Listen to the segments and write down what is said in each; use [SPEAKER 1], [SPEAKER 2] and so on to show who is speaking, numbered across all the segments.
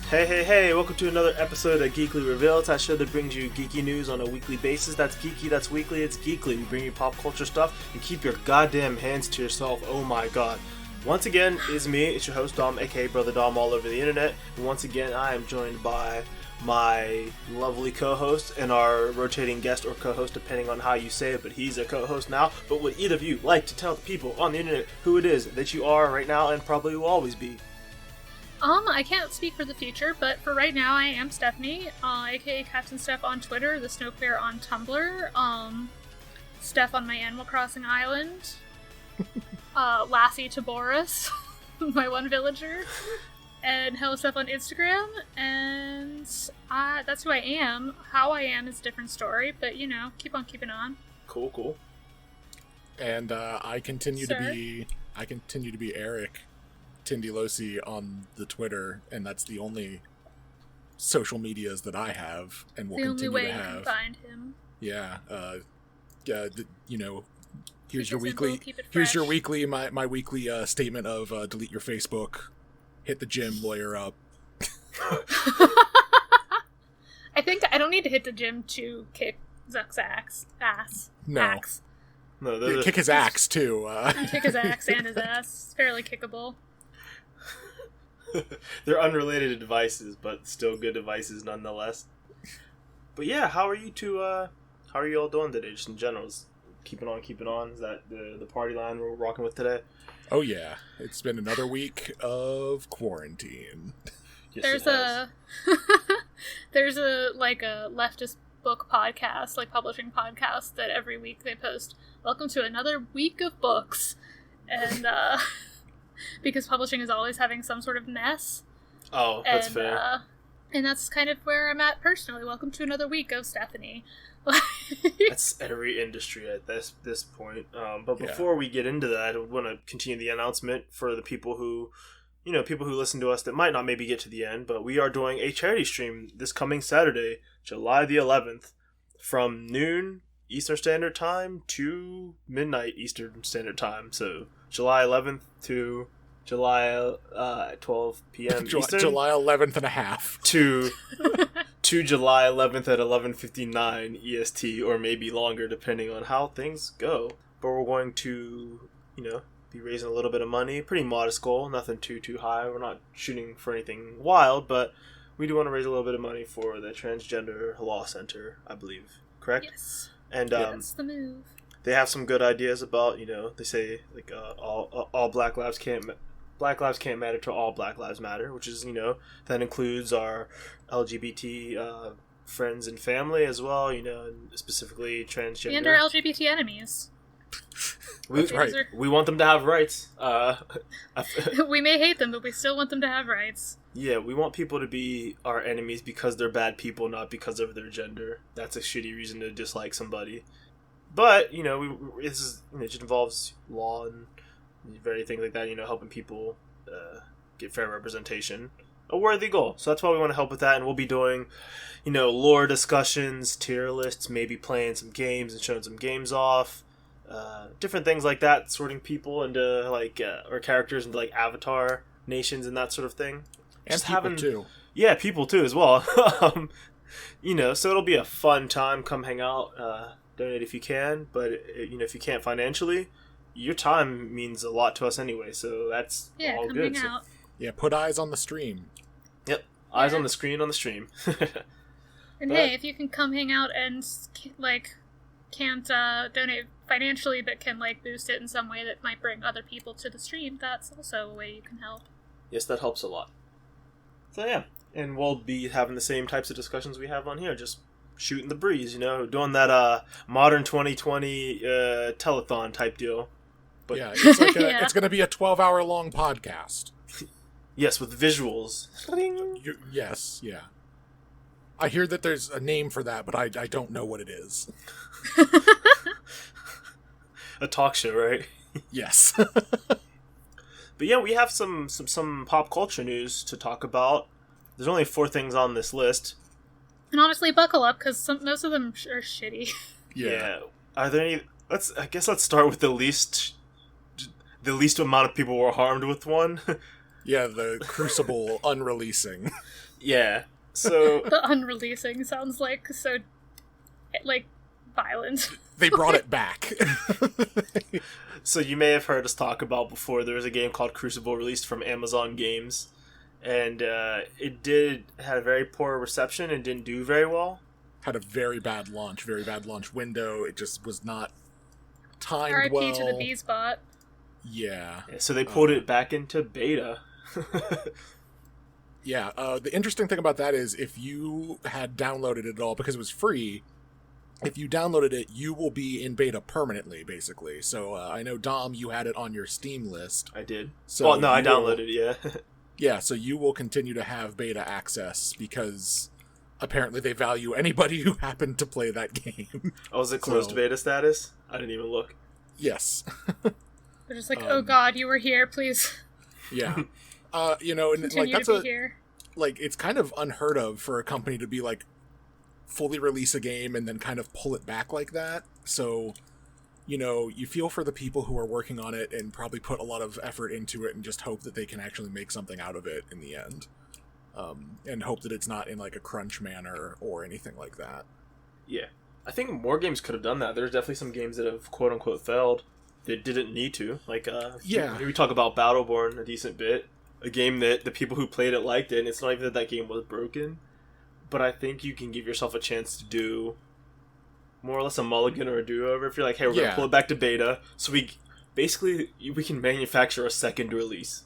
[SPEAKER 1] Hey, welcome to another episode of Geekly Revealed, that show that brings you geeky news on a weekly basis. That's geeky, that's weekly, it's Geekly. We bring you pop culture stuff and keep your goddamn hands to yourself, oh my god. Once again, it's me, it's your host Dom, aka Brother Dom all over the internet. And once again, I am joined by my lovely co-host and our rotating guest or co-host, depending on how you say it, but he's a co-host now. But would either of you like to tell the people on the internet who it is that you are right now and probably will always be?
[SPEAKER 2] I can't speak for the future, but for right now, I am Stephanie, aka Captain Steph on Twitter, the Snowclear on Tumblr, Steph on my Animal Crossing island, Lassie to Boris, my one villager, and Hello Steph on Instagram, and that's who I am. How I am is a different story, but you know, keep on keeping on.
[SPEAKER 1] Cool.
[SPEAKER 3] And I continue to be Eric Tindylosi on the Twitter, and that's the only social medias that I have and will continue to have.
[SPEAKER 2] The only way you can find him.
[SPEAKER 3] Yeah, here's your weekly, my weekly statement of delete your Facebook, hit the gym, lawyer up.
[SPEAKER 2] I think I don't need to hit the gym to kick Zuck's ass.
[SPEAKER 3] No.
[SPEAKER 2] Axe.
[SPEAKER 3] No, kick his axe too.
[SPEAKER 2] Kick his axe and his ass. It's fairly kickable.
[SPEAKER 1] They're unrelated devices, but still good devices nonetheless. But yeah, how are you all doing today, just in general? Keeping on. Is that the party line we're rocking with today?
[SPEAKER 3] Oh yeah, it's been another week of quarantine.
[SPEAKER 1] Yes,
[SPEAKER 2] there's a leftist book podcast, like publishing podcast, that every week they post, "Welcome to another week of books," and because publishing is always having some sort of mess.
[SPEAKER 1] Oh, that's fair.
[SPEAKER 2] And that's kind of where I'm at personally. Welcome to another week of Stephanie.
[SPEAKER 1] That's every industry at this point. But before we get into that, I want to continue the announcement for the people who listen to us that might not maybe get to the end, but we are doing a charity stream this coming Saturday, July the 11th, from noon Eastern Standard Time to midnight Eastern Standard Time. So July 11th to July 12 p.m. Eastern.
[SPEAKER 3] July 11th and a half.
[SPEAKER 1] To July 11th at 11:59 EST, or maybe longer, depending on how things go. But we're going to, be raising a little bit of money. Pretty modest goal, nothing too high. We're not shooting for anything wild, but we do want to raise a little bit of money for the Transgender Law Center, I believe. Correct?
[SPEAKER 2] Yes.
[SPEAKER 1] And
[SPEAKER 2] that's the move.
[SPEAKER 1] They have some good ideas about, they say like all Black lives can't matter to all Black lives matter, which is, that includes our LGBT friends and family as well, and specifically transgender.
[SPEAKER 2] And our LGBT enemies.
[SPEAKER 1] We want them to have rights.
[SPEAKER 2] We may hate them, but we still want them to have rights.
[SPEAKER 1] Yeah, we want people to be our enemies because they're bad people, not because of their gender. That's a shitty reason to dislike somebody. But, it just involves law and very things like that, helping people get fair representation. A worthy goal. So that's why we want to help with that, and we'll be doing, lore discussions, tier lists, maybe playing some games and showing some games off, different things like that, sorting people into, or characters into, avatar nations and that sort of thing.
[SPEAKER 3] And just people too.
[SPEAKER 1] Yeah, people too as well. So it'll be a fun time. Come hang out, donate if you can, but, if you can't financially, your time means a lot to us anyway, so that's all
[SPEAKER 2] come
[SPEAKER 1] good.
[SPEAKER 2] Hang out.
[SPEAKER 3] Yeah, put eyes on the stream.
[SPEAKER 1] Yep, eyes on the screen on the stream.
[SPEAKER 2] And hey, if you can come hang out and can't donate financially, but can boost it in some way that might bring other people to the stream, that's also a way you can help.
[SPEAKER 1] Yes, that helps a lot. So yeah, and we'll be having the same types of discussions we have on here, just shooting the breeze, doing that modern 2020 telethon type deal. But
[SPEAKER 3] yeah, it's it's going to be a 12-hour long podcast.
[SPEAKER 1] Yes, with visuals.
[SPEAKER 3] Yes, yeah. I hear that there's a name for that, but I don't know what it is.
[SPEAKER 1] A talk show, right?
[SPEAKER 3] Yes.
[SPEAKER 1] But yeah, we have some pop culture news to talk about. There's only 4 things on this list.
[SPEAKER 2] And honestly, buckle up, because most of them are shitty.
[SPEAKER 1] Yeah. Are there any... Let's start with the least amount of people were harmed with one.
[SPEAKER 3] Yeah, the Crucible unreleasing.
[SPEAKER 1] Yeah. So
[SPEAKER 2] The unreleasing sounds like so, like, violent.
[SPEAKER 3] They brought it back.
[SPEAKER 1] So you may have heard us talk about before, there was a game called Crucible released from Amazon Games, and it had a very poor reception and didn't do very well.
[SPEAKER 3] Had a very bad launch window. It just was not timed
[SPEAKER 2] R.I.P.
[SPEAKER 3] well.
[SPEAKER 2] to the B-Spot.
[SPEAKER 3] Yeah.
[SPEAKER 1] So they pulled it back into beta.
[SPEAKER 3] Yeah, the interesting thing about that is if you had downloaded it at all, because it was free, if you downloaded it, you will be in beta permanently, basically. So I know, Dom, you had it on your Steam list.
[SPEAKER 1] I did.
[SPEAKER 3] So
[SPEAKER 1] no, I downloaded it, yeah.
[SPEAKER 3] Yeah, so you will continue to have beta access because apparently they value anybody who happened to play that game.
[SPEAKER 1] Oh, was it closed beta status? I didn't even look.
[SPEAKER 3] Yes.
[SPEAKER 2] They're just like, oh god, you were here, please.
[SPEAKER 3] Yeah. You know, and
[SPEAKER 2] Continue
[SPEAKER 3] like that's
[SPEAKER 2] to be here.
[SPEAKER 3] like it's kind of unheard of for a company to be like fully release a game and then kind of pull it back like that. So, you know, you feel for the people who are working on it and probably put a lot of effort into it and just hope that they can actually make something out of it in the end. And hope that it's not in like a crunch manner or anything like that.
[SPEAKER 1] Yeah. I think more games could have done that. There's definitely some games that have quote unquote failed that didn't need to. Like,
[SPEAKER 3] yeah.
[SPEAKER 1] We talk about Battleborn a decent bit. A game that the people who played it liked it, and it's not even that game was broken. But I think you can give yourself a chance to do more or less a mulligan or a do-over if you're like, hey, we're going to pull it back to beta, so we can manufacture a second release.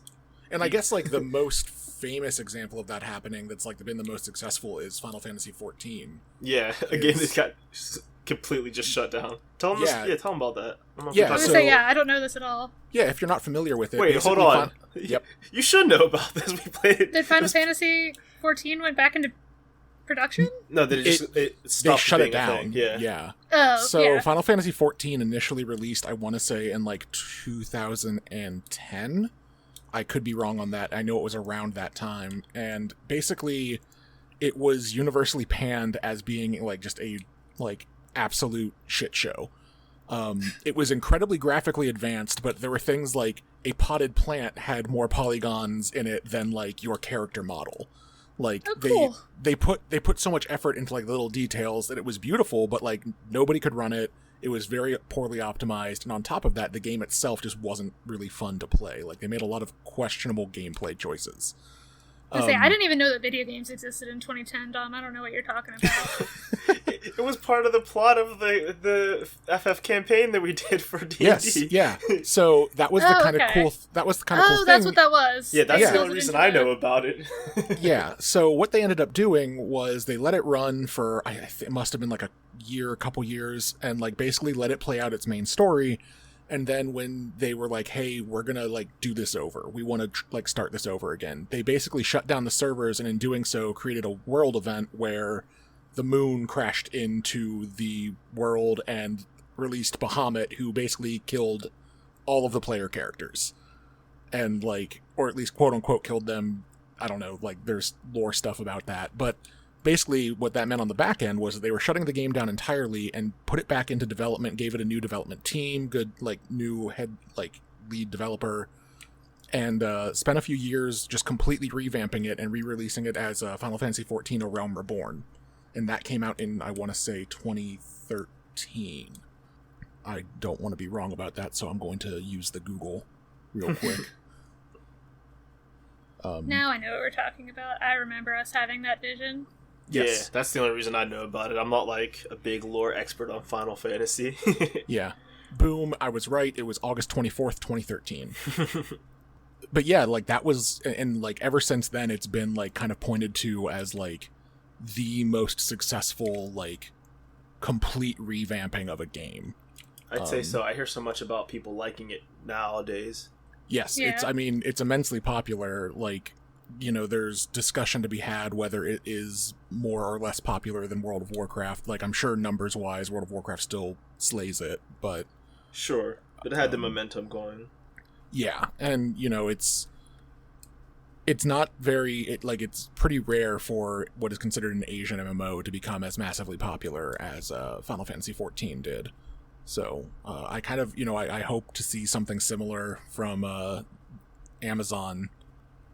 [SPEAKER 3] And I guess like the most famous example of that happening that's like been the most successful is Final Fantasy XIV.
[SPEAKER 1] Yeah, a game that got completely just shut down. Tell them tell them about that.
[SPEAKER 2] I was going to say, I don't know this at all.
[SPEAKER 3] Yeah, if you're not familiar with it.
[SPEAKER 1] Wait, hold on.
[SPEAKER 3] Yep.
[SPEAKER 1] You should know about this. We played it.
[SPEAKER 2] Did Final Fantasy XIV went back into production?
[SPEAKER 1] No, they
[SPEAKER 3] shut it down.
[SPEAKER 1] Yeah.
[SPEAKER 2] Oh,
[SPEAKER 3] so Final Fantasy XIV initially released, I want to say, in like 2010. I could be wrong on that. I know it was around that time. And basically, it was universally panned as being like just a like absolute shit show. It was incredibly graphically advanced, but there were things like a potted plant had more polygons in it than like your character model. Like
[SPEAKER 2] cool.
[SPEAKER 3] they put so much effort into like little details that it was beautiful, but like nobody could run it. It was very poorly optimized, and on top of that, the game itself just wasn't really fun to play. Like they made a lot of questionable gameplay choices.
[SPEAKER 2] I didn't even know that video games existed in 2010, Dom. I don't know what you're talking about.
[SPEAKER 1] It was part of the plot of the FF campaign that we did for D&D.
[SPEAKER 3] Yes, yeah. So that was the kind of cool. That was the kind of cool thing.
[SPEAKER 2] Oh, that's what that was.
[SPEAKER 1] Yeah, that's the only reason I know about it.
[SPEAKER 3] Yeah. So what they ended up doing was they let it run for it must have been like a couple years, and like basically let it play out its main story. And then when they were like, hey, we're going to like do this over. We want to like start this over again. They basically shut down the servers, and in doing so created a world event where the moon crashed into the world and released Bahamut, who basically killed all of the player characters. And like, or at least quote unquote killed them. I don't know, like there's lore stuff about that. But basically what that meant on the back end was that they were shutting the game down entirely and put it back into development, gave it a new development team, good like new head like lead developer, and spent a few years just completely revamping it and re-releasing it as Final Fantasy XIV: A Realm Reborn. And that came out in, I want to say, 2013. I don't want to be wrong about that, so I'm going to use the Google real quick.
[SPEAKER 2] Now I know what we're talking about. I remember us having that vision.
[SPEAKER 1] Yes. Yeah, that's the only reason I know about it. I'm not like a big lore expert on Final Fantasy.
[SPEAKER 3] Yeah. Boom, I was right. It was August 24th, 2013. But yeah, like that was, and like ever since then it's been like kind of pointed to as like the most successful like complete revamping of a game.
[SPEAKER 1] I'd say so. I hear so much about people liking it nowadays.
[SPEAKER 3] Yes,
[SPEAKER 2] yeah.
[SPEAKER 3] it's immensely popular. Like, you know, there's discussion to be had whether it is more or less popular than World of Warcraft. Like, I'm sure numbers wise World of Warcraft still slays it, but
[SPEAKER 1] sure, but it had the momentum going.
[SPEAKER 3] Yeah, and you know, it's not very it's pretty rare for what is considered an Asian MMO to become as massively popular as Final Fantasy XIV did. So I kind of, you know, I hope to see something similar from Amazon,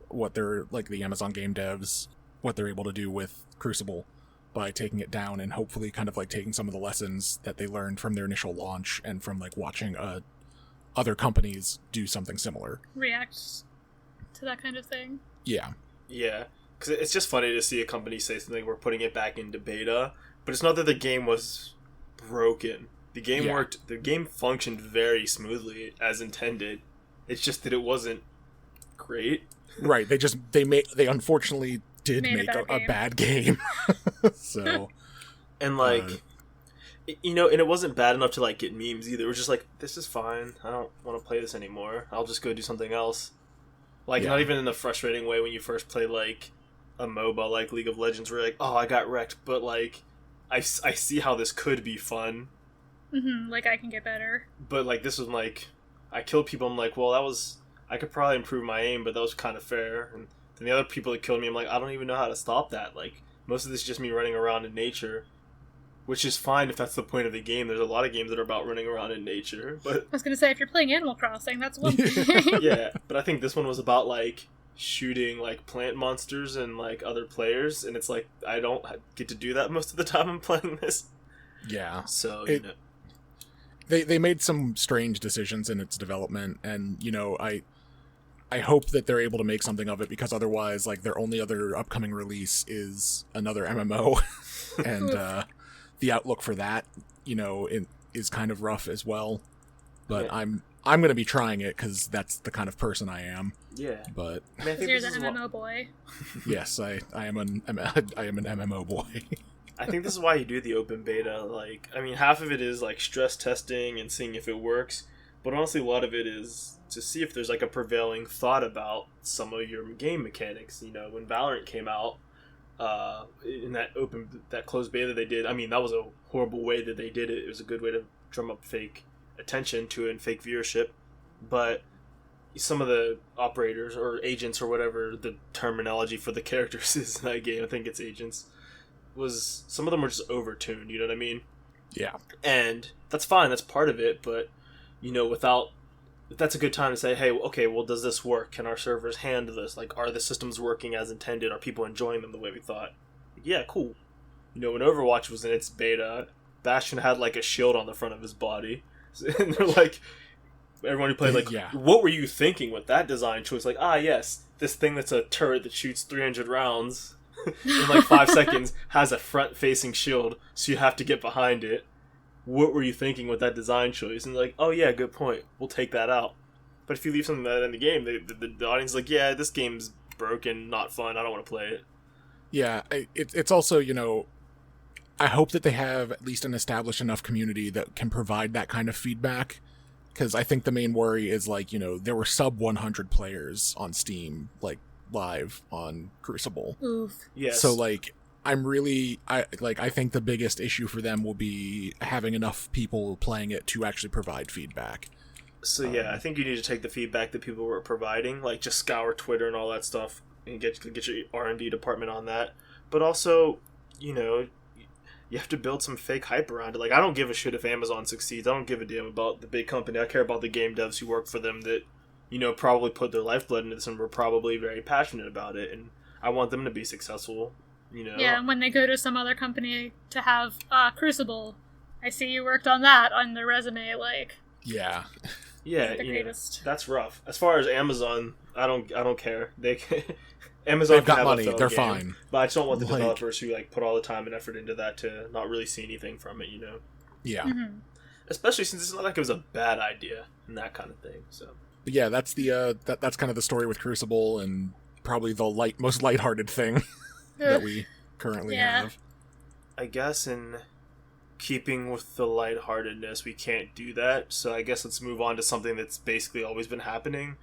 [SPEAKER 3] what they're like, the Amazon game devs, what they're able to do with Crucible by taking it down and hopefully kind of like taking some of the lessons that they learned from their initial launch and from like watching other companies do something similar.
[SPEAKER 2] React to that kind of thing.
[SPEAKER 3] Yeah.
[SPEAKER 1] Yeah. Because it's just funny to see a company say something, we're putting it back into beta, but it's not that the game was broken. The game worked, the game functioned very smoothly as intended. It's just that it wasn't great.
[SPEAKER 3] Right. They unfortunately did make a bad game. So.
[SPEAKER 1] And like, you know, and it wasn't bad enough to like get memes either. It was just like, this is fine. I don't want to play this anymore. I'll just go do something else. Like, not even in a frustrating way when you first play like a MOBA like League of Legends where you're like, oh, I got wrecked, but like I see how this could be fun.
[SPEAKER 2] Like I can get better.
[SPEAKER 1] But like this was like I killed people, I'm like, well, I could probably improve my aim, but that was kind of fair. And then the other people that killed me, I'm like, I don't even know how to stop that. Like most of this is just me running around in nature, which is fine if that's the point of the game. There's a lot of games that are about running around in nature, but
[SPEAKER 2] I was gonna say, if you're playing Animal Crossing, that's one thing.
[SPEAKER 1] Yeah, but I think this one was about like shooting like plant monsters and like other players, and it's like I don't get to do that most of the time I'm playing this.
[SPEAKER 3] Yeah.
[SPEAKER 1] So
[SPEAKER 3] they made some strange decisions in its development, and you know I hope that they're able to make something of it, because otherwise like their only other upcoming release is another MMO, and the outlook for that, you know, is kind of rough as well. But I'm going to be trying it because that's the kind of person I am.
[SPEAKER 1] Yeah.
[SPEAKER 3] But
[SPEAKER 2] you're the MMO boy.
[SPEAKER 3] Yes, I am an MMO boy.
[SPEAKER 1] I think this is why you do the open beta. Like, I mean, half of it is like stress testing and seeing if it works, but honestly, a lot of it is to see if there's like a prevailing thought about some of your game mechanics. You know, when Valorant came out, in that closed beta they did, I mean, that was a horrible way that they did it. It was a good way to drum up fake attention to it and fake viewership, but some of the operators or agents or whatever the terminology for the characters is in that game, I think it's agents, was some of them were just overtuned, you know what I mean?
[SPEAKER 3] Yeah.
[SPEAKER 1] And that's fine, that's part of it, but you know, that's a good time to say, hey, okay, well, does this work? Can our servers handle this? Like, are the systems working as intended? Are people enjoying them the way we thought? Yeah, cool. You know, when Overwatch was in its beta, Bastion had like a shield on the front of his body. And they're like, everyone who played, like, what were you thinking with that design choice? Like, yes, this thing that's a turret that shoots 300 rounds in like 5 seconds has a front-facing shield, so you have to get behind it. What were you thinking with that design choice? And they're like, oh yeah, good point. We'll take that out. But if you leave something like that in the game, the audience is like, yeah, this game's broken, not fun, I don't want to play it.
[SPEAKER 3] Yeah, it's also, you know, I hope that they have at least an established enough community that can provide that kind of feedback, because I think the main worry is, like, you know, there were sub 100 players on Steam, like, live on Crucible.
[SPEAKER 2] Oof.
[SPEAKER 1] Yes.
[SPEAKER 3] So, like, I think the biggest issue for them will be having enough people playing it to actually provide feedback.
[SPEAKER 1] So yeah, I think you need to take the feedback that people were providing, like just scour Twitter and all that stuff, and get your R&D department on that. But also, you know, you have to build some fake hype around it. Like, I don't give a shit if Amazon succeeds. I don't give a damn about the big company. I care about the game devs who work for them that, you know, probably put their lifeblood into this and were probably very passionate about it. And I want them to be successful, you know?
[SPEAKER 2] Yeah, and when they go to some other company to have Crucible, I see you worked on that on their resume, like...
[SPEAKER 3] Yeah.
[SPEAKER 1] Yeah,
[SPEAKER 2] the greatest.
[SPEAKER 1] That's rough. As far as Amazon, I don't care. Amazon
[SPEAKER 3] They've got money. They're
[SPEAKER 1] game,
[SPEAKER 3] fine.
[SPEAKER 1] But I just don't want the developers who like put all the time and effort into that to not really see anything from it, you know?
[SPEAKER 3] Yeah.
[SPEAKER 2] Mm-hmm.
[SPEAKER 1] Especially since it's not like it was a bad idea and that kind of thing. So.
[SPEAKER 3] But yeah, that's the that's kind of the story with Crucible, and probably the most lighthearted thing that we currently have.
[SPEAKER 1] I guess in keeping with the lightheartedness, we can't do that. So I guess let's move on to something that's basically always been happening.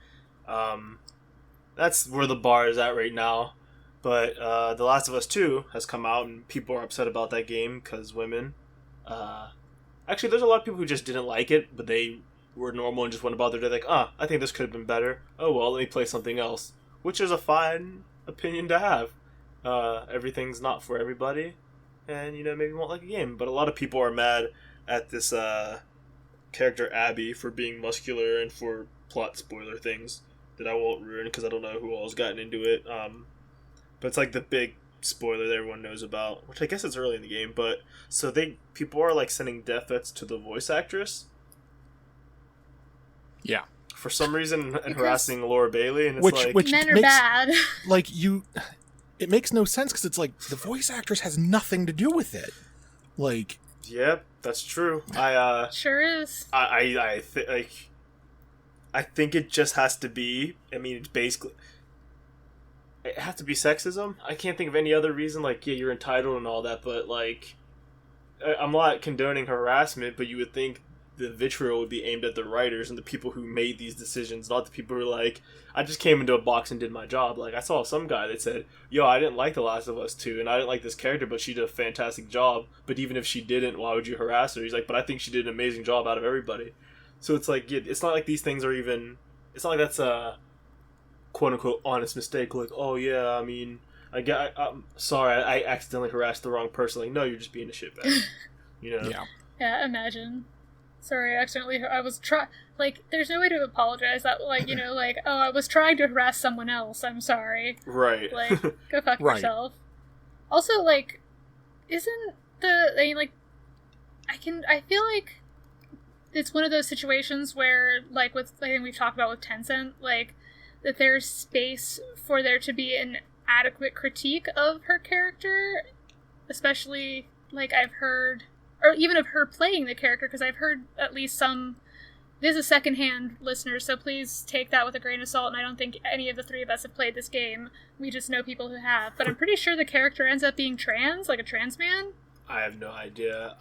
[SPEAKER 1] That's where the bar is at right now. But The Last of Us 2 has come out, and people are upset about that game because women. Actually, there's a lot of people who just didn't like it, but they were normal and just went about their day like, I think this could have been better. Oh, well, let me play something else. Which is a fine opinion to have. Everything's not for everybody. And, you know, maybe you won't like a game. But a lot of people are mad at this character Abby for being muscular and for plot spoiler things that I won't ruin because I don't know who all's gotten into it. But it's like the big spoiler that everyone knows about, which I guess it's early in the game, but so people are like sending death threats to the voice actress.
[SPEAKER 3] Yeah.
[SPEAKER 1] For some reason, and harassing Laura Bailey, and it's
[SPEAKER 3] which
[SPEAKER 2] men are
[SPEAKER 3] makes,
[SPEAKER 2] bad.
[SPEAKER 3] Like, it makes no sense, because it's like, the voice actress has nothing to do with it. Like...
[SPEAKER 1] Yep, that's true.
[SPEAKER 2] Sure is.
[SPEAKER 1] I think it just has to be, I mean, it's basically... It has to be sexism. I can't think of any other reason. Like, yeah, you're entitled and all that, but like, I'm not condoning harassment, but you would think the vitriol would be aimed at the writers and the people who made these decisions, not the people who are like, I just came into a box and did my job. Like, I saw some guy that said, yo, I didn't like The Last of Us 2, and I didn't like this character, but she did a fantastic job. But even if she didn't, why would you harass her? He's like, but I think she did an amazing job out of everybody. So it's like, yeah, it's not like these things are even, it's not like that's a quote-unquote honest mistake, like, oh yeah, I mean, I'm sorry, I accidentally harassed the wrong person. Like, no, you're just being a shitbag. You know?
[SPEAKER 2] Yeah, imagine. Sorry, I was like, there's no way to apologize that, like, you know, like, oh, I was trying to harass someone else, I'm sorry.
[SPEAKER 1] Right.
[SPEAKER 2] Like, go fuck yourself. Also, like, I feel like it's one of those situations where, like, I think we've talked about with Tencent, like, that there's space for there to be an adequate critique of her character, especially, like, I've heard, or even of her playing the character, because I've heard at least this is secondhand, listeners, so please take that with a grain of salt, and I don't think any of the three of us have played this game. We just know people who have. But I'm pretty sure the character ends up being trans, like a trans man.
[SPEAKER 1] I have no idea.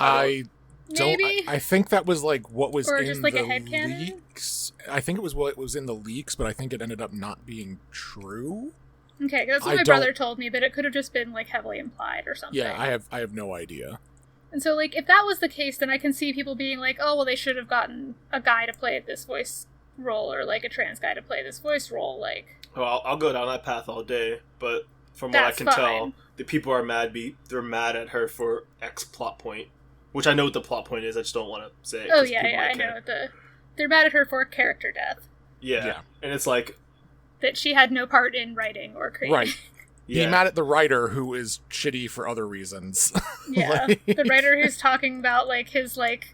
[SPEAKER 2] Maybe?
[SPEAKER 3] I think that was like what was
[SPEAKER 2] or
[SPEAKER 3] in
[SPEAKER 2] just like
[SPEAKER 3] the
[SPEAKER 2] a headcanon?
[SPEAKER 3] leaks. I think it was what was in the leaks, but I think it ended up not being true.
[SPEAKER 2] Okay, that's what my brother told me, but it could have just been like heavily implied or something.
[SPEAKER 3] Yeah, I have no idea.
[SPEAKER 2] And so, like, if that was the case, then I can see people being like, oh, well, they should have gotten a guy to play this voice role, or like a trans guy to play this voice role. Like,
[SPEAKER 1] well, I'll go down that path all day, but from what I can tell, the people are they're mad at her for X plot point. Which I know what the plot point is, I just don't want to say it.
[SPEAKER 2] Oh, yeah, I know. They're mad at her for character death.
[SPEAKER 1] Yeah. And it's like...
[SPEAKER 2] that she had no part in writing or creating.
[SPEAKER 3] Right. Be mad at the writer who is shitty for other reasons.
[SPEAKER 2] Yeah. The writer who's talking about, like, his, like...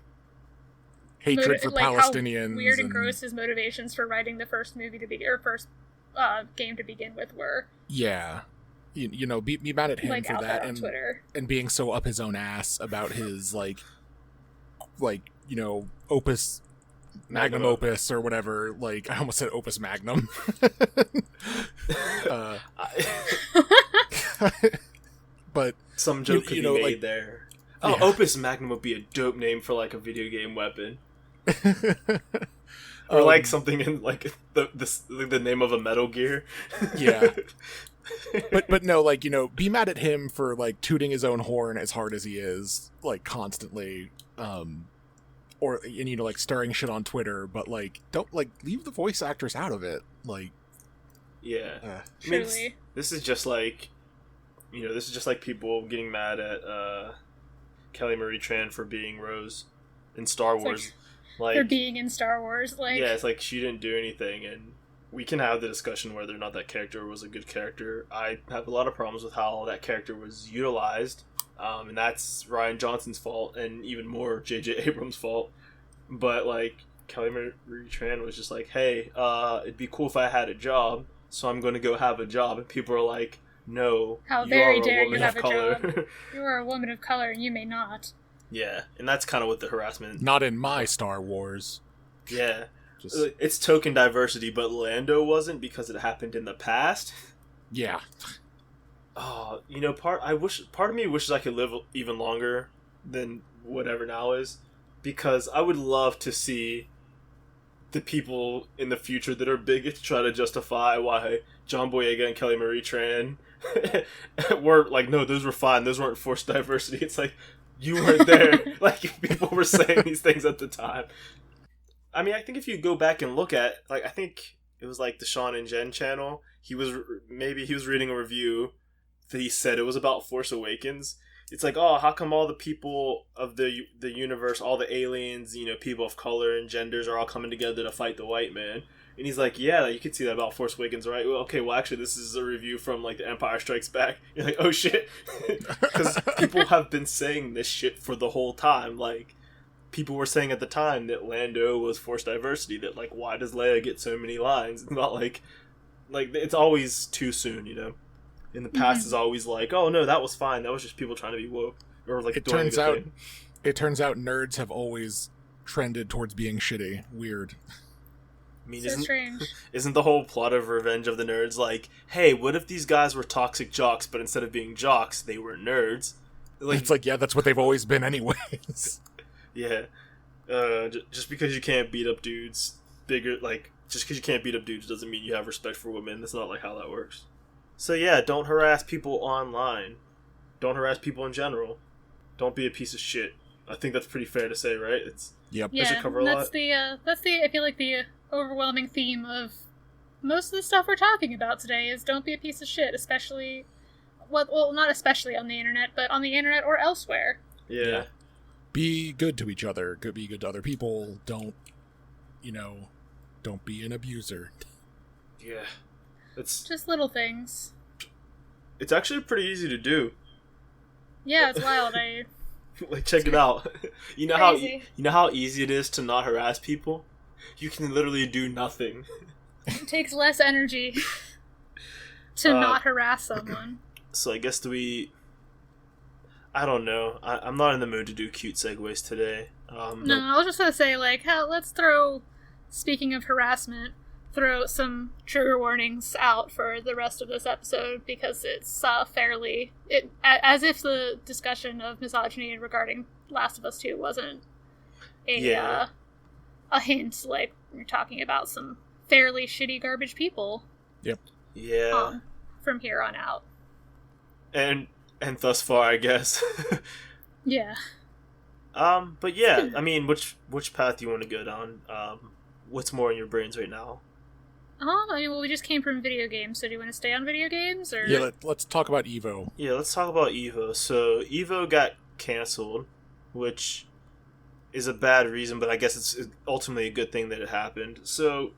[SPEAKER 3] hatred for Palestinians.
[SPEAKER 2] How weird and gross his motivations for writing the first movie first game to begin with were.
[SPEAKER 3] Yeah. You know, be mad at him
[SPEAKER 2] like,
[SPEAKER 3] for that, and being so up his own ass about his like you know, Opus Magnum Opus or whatever. Like, I almost said Opus Magnum. But
[SPEAKER 1] some joke could be made like, there. Oh, yeah. Opus Magnum would be a dope name for like a video game weapon. Or like something in like the name of a Metal Gear.
[SPEAKER 3] Yeah. But no, like, you know, be mad at him for like tooting his own horn as hard as he is, like, constantly, or, and, you know, like, stirring shit on Twitter, but like, don't, like, leave the voice actors out of it, like.
[SPEAKER 1] Yeah. I mean, this is just like, you know, people getting mad at Kelly Marie Tran for being Rose in Star Wars. Like,
[SPEAKER 2] for being in Star Wars, like.
[SPEAKER 1] Yeah, it's like she didn't do anything, and we can have the discussion whether or not that character was a good character. I have a lot of problems with how that character was utilized, and that's Rian Johnson's fault, and even more J.J. Abrams' fault. But, like, Kelly Marie Tran was just like, hey, it'd be cool if I had a job, so I'm going to go have a job. And people are like, no,
[SPEAKER 2] how very dare you have a job. You are a woman of color, and you may not.
[SPEAKER 1] Yeah, and that's kind of what the harassment...
[SPEAKER 3] Not in my Star Wars.
[SPEAKER 1] Yeah. It's token diversity, but Lando wasn't because it happened in the past.
[SPEAKER 3] Yeah.
[SPEAKER 1] Oh, you know, part of me wishes I could live even longer than whatever now is, because I would love to see the people in the future that are bigots try to justify why John Boyega and Kelly Marie Tran were like, no, those were fine, those weren't forced diversity. It's like, you weren't there. Like, people were saying these things at the time. I mean, I think if you go back and look at, like, I think it was like the Sean and Jen channel. He was reading a review that he said it was about Force Awakens. It's like, oh, how come all the people of the universe, all the aliens, you know, people of color and genders are all coming together to fight the white man? And he's like, yeah, you could see that about Force Awakens, right? Well, okay, well, actually, this is a review from, like, The Empire Strikes Back. You're like, oh, shit. Because people have been saying this shit for the whole time. Like, people were saying at the time that Lando was forced diversity, that, like, why does Leia get so many lines? It's not like, it's always too soon, you know? In the past, is always like, oh, no, that was fine. That was just people trying to be woke. Or, like,
[SPEAKER 3] it turns out nerds have always trended towards being shitty. Weird.
[SPEAKER 1] I mean,
[SPEAKER 2] So strange.
[SPEAKER 1] Isn't the whole plot of Revenge of the Nerds like, hey, what if these guys were toxic jocks, but instead of being jocks, they were nerds? Like,
[SPEAKER 3] it's like, yeah, that's what they've always been anyways.
[SPEAKER 1] Yeah. Just because you can't beat up dudes, just because you can't beat up dudes doesn't mean you have respect for women. That's not, like, how that works. So yeah, don't harass people online. Don't harass people in general. Don't be a piece of shit. I think that's pretty fair to say, right?
[SPEAKER 3] Yep.
[SPEAKER 2] Yeah,
[SPEAKER 1] cover a lot.
[SPEAKER 2] that's the I feel like the overwhelming theme of most of the stuff we're talking about today is don't be a piece of shit, especially, well, not especially on the internet, but on the internet or elsewhere.
[SPEAKER 1] Yeah.
[SPEAKER 3] Be good to each other. Be good to other people. Don't be an abuser.
[SPEAKER 1] Yeah. It's
[SPEAKER 2] just little things.
[SPEAKER 1] It's actually pretty easy to do.
[SPEAKER 2] Yeah, it's wild.
[SPEAKER 1] Like, check it out. You know how easy it is to not harass people? You can literally do nothing.
[SPEAKER 2] It takes less energy to not harass someone.
[SPEAKER 1] So I guess I don't know. I'm not in the mood to do cute segues today.
[SPEAKER 2] No, I was just gonna say, like, let's speaking of harassment, throw some trigger warnings out for the rest of this episode, because it's as if the discussion of misogyny regarding Last of Us 2 wasn't a hint. Like, we're talking about some fairly shitty garbage people.
[SPEAKER 3] Yep.
[SPEAKER 1] Yeah.
[SPEAKER 2] From here on out.
[SPEAKER 1] And thus far, I guess.
[SPEAKER 2] Yeah.
[SPEAKER 1] But yeah, I mean, which path do you want to go down? What's more in your brains right now?
[SPEAKER 2] We just came from video games, so do you want to stay on video games, or?
[SPEAKER 3] Yeah, let's talk about EVO.
[SPEAKER 1] Yeah, let's talk about EVO. So, EVO got canceled, which is a bad reason, but I guess it's ultimately a good thing that it happened. So,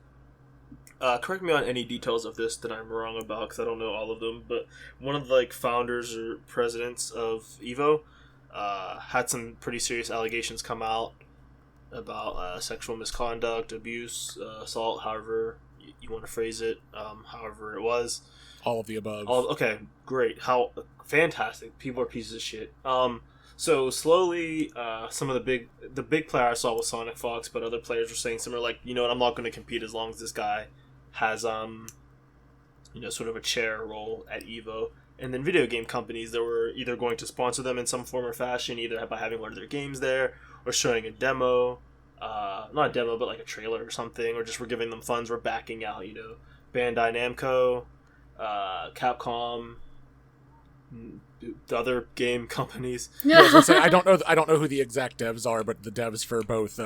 [SPEAKER 1] correct me on any details of this that I'm wrong about, because I don't know all of them, but one of the, like, founders or presidents of EVO had some pretty serious allegations come out about sexual misconduct, abuse, assault, however you want to phrase it, however it was.
[SPEAKER 3] All of the above.
[SPEAKER 1] Okay, great. How fantastic. People are pieces of shit. So slowly, some of the big player I saw was Sonic Fox, but other players were saying similar, like, you know what, I'm not going to compete as long as this guy has, sort of a chair role at EVO. And then video game companies that were either going to sponsor them in some form or fashion, either by having one of their games there, or showing a demo, not a demo, but like a trailer or something, or just were giving them funds, were backing out, Bandai Namco, Capcom, the other game companies.
[SPEAKER 3] Yeah, I was gonna say, I don't know who the exact devs are, but the devs for both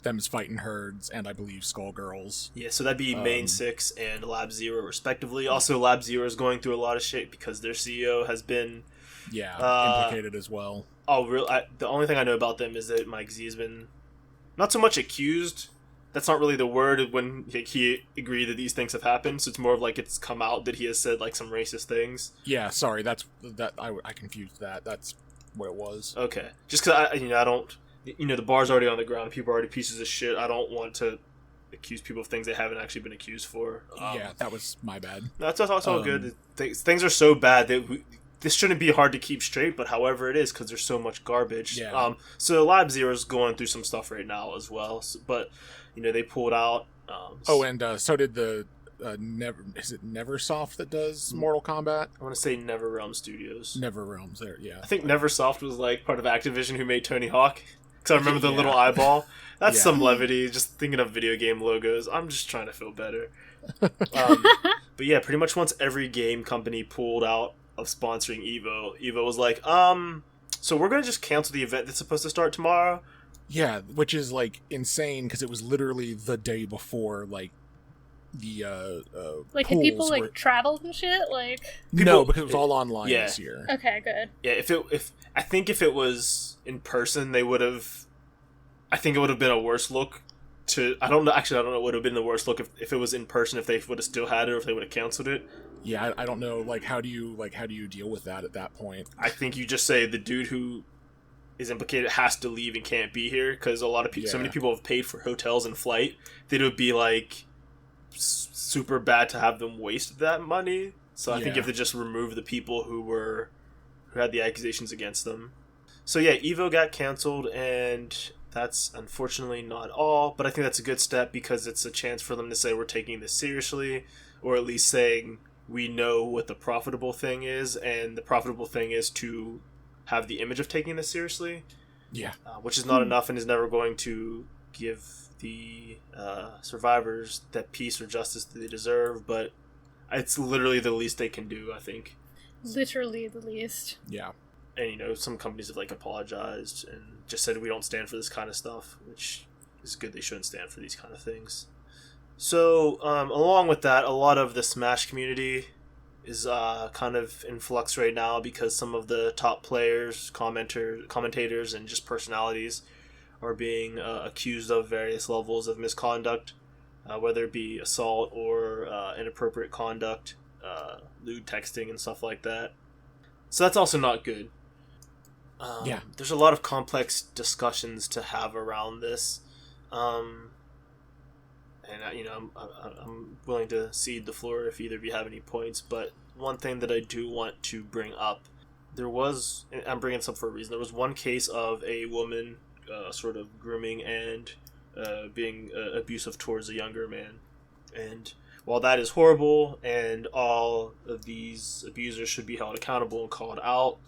[SPEAKER 3] Them's Fightin' Herds and I believe Skullgirls.
[SPEAKER 1] Yeah, so that'd be Main 6 and Lab Zero, respectively. Also, Lab Zero is going through a lot of shit because their CEO has been
[SPEAKER 3] implicated as well.
[SPEAKER 1] Oh, real? The only thing I know about them is that Mike Z has been not so much accused. That's not really the word when he agreed that these things have happened. So it's more of like it's come out that he has said like some racist things.
[SPEAKER 3] Yeah, sorry, I confused that. That's what it was.
[SPEAKER 1] Okay, just because I don't, the bar's already on the ground. People are already pieces of shit. I don't want to accuse people of things they haven't actually been accused for.
[SPEAKER 3] Yeah, that was my bad.
[SPEAKER 1] That's all good. Things are so bad that this shouldn't be hard to keep straight, but however it is, because there's so much garbage.
[SPEAKER 3] Yeah.
[SPEAKER 1] So Lab Zero's going through some stuff right now as well, but they pulled out.
[SPEAKER 3] And so did the is it Neversoft that does Mortal Kombat?
[SPEAKER 1] I want to say NeverRealm Studios.
[SPEAKER 3] NeverRealms, there, yeah.
[SPEAKER 1] I think Neversoft was like part of Activision, who made Tony Hawk. Because I remember the little eyeball. That's some levity. Just thinking of video game logos. I'm just trying to feel better. But yeah, pretty much once every game company pulled out of sponsoring EVO was like, so we're going to just cancel the event that's supposed to start tomorrow.
[SPEAKER 3] Yeah, which is like insane because it was literally the day before like the
[SPEAKER 2] like had people like traveled and shit, like
[SPEAKER 3] no, because it was all online this year.
[SPEAKER 2] Okay, good.
[SPEAKER 1] Yeah, if it was in person, I think it would have been a worse look I don't know. Actually, I don't know what would have been the worst look if it was in person. If they would have still had it, or if they would have canceled it.
[SPEAKER 3] Yeah, I don't know. Like, how do you deal with that at that point?
[SPEAKER 1] I think you just say the dude who is implicated has to leave and can't be here, because a lot of people, so many people have paid for hotels and flight that it would be like super bad to have them waste that money. So I think you have to just remove the people who had the accusations against them. So yeah, Evo got canceled, and that's unfortunately not all, but I think that's a good step because it's a chance for them to say we're taking this seriously, or at least saying we know what the profitable thing is, and the profitable thing is to have the image of taking this seriously.
[SPEAKER 3] Yeah.
[SPEAKER 1] Which is not enough and is never going to give the survivors that peace or justice that they deserve, but it's literally the least they can do, I think.
[SPEAKER 2] Literally the least.
[SPEAKER 3] Yeah.
[SPEAKER 1] And, some companies have, apologized and just said we don't stand for this kind of stuff, which is good. They shouldn't stand for these kind of things. So, along with that, a lot of the Smash community is kind of in flux right now because some of the top players, commentators, and just personalities are being accused of various levels of misconduct, whether it be assault or inappropriate conduct, lewd texting, and stuff like that. So that's also not good. There's a lot of complex discussions to have around this. And I'm willing to cede the floor if either of you have any points. But one thing that I do want to bring up, I'm bringing this up for a reason. There was one case of a woman sort of grooming and being abusive towards a younger man. And while that is horrible and all of these abusers should be held accountable and called out,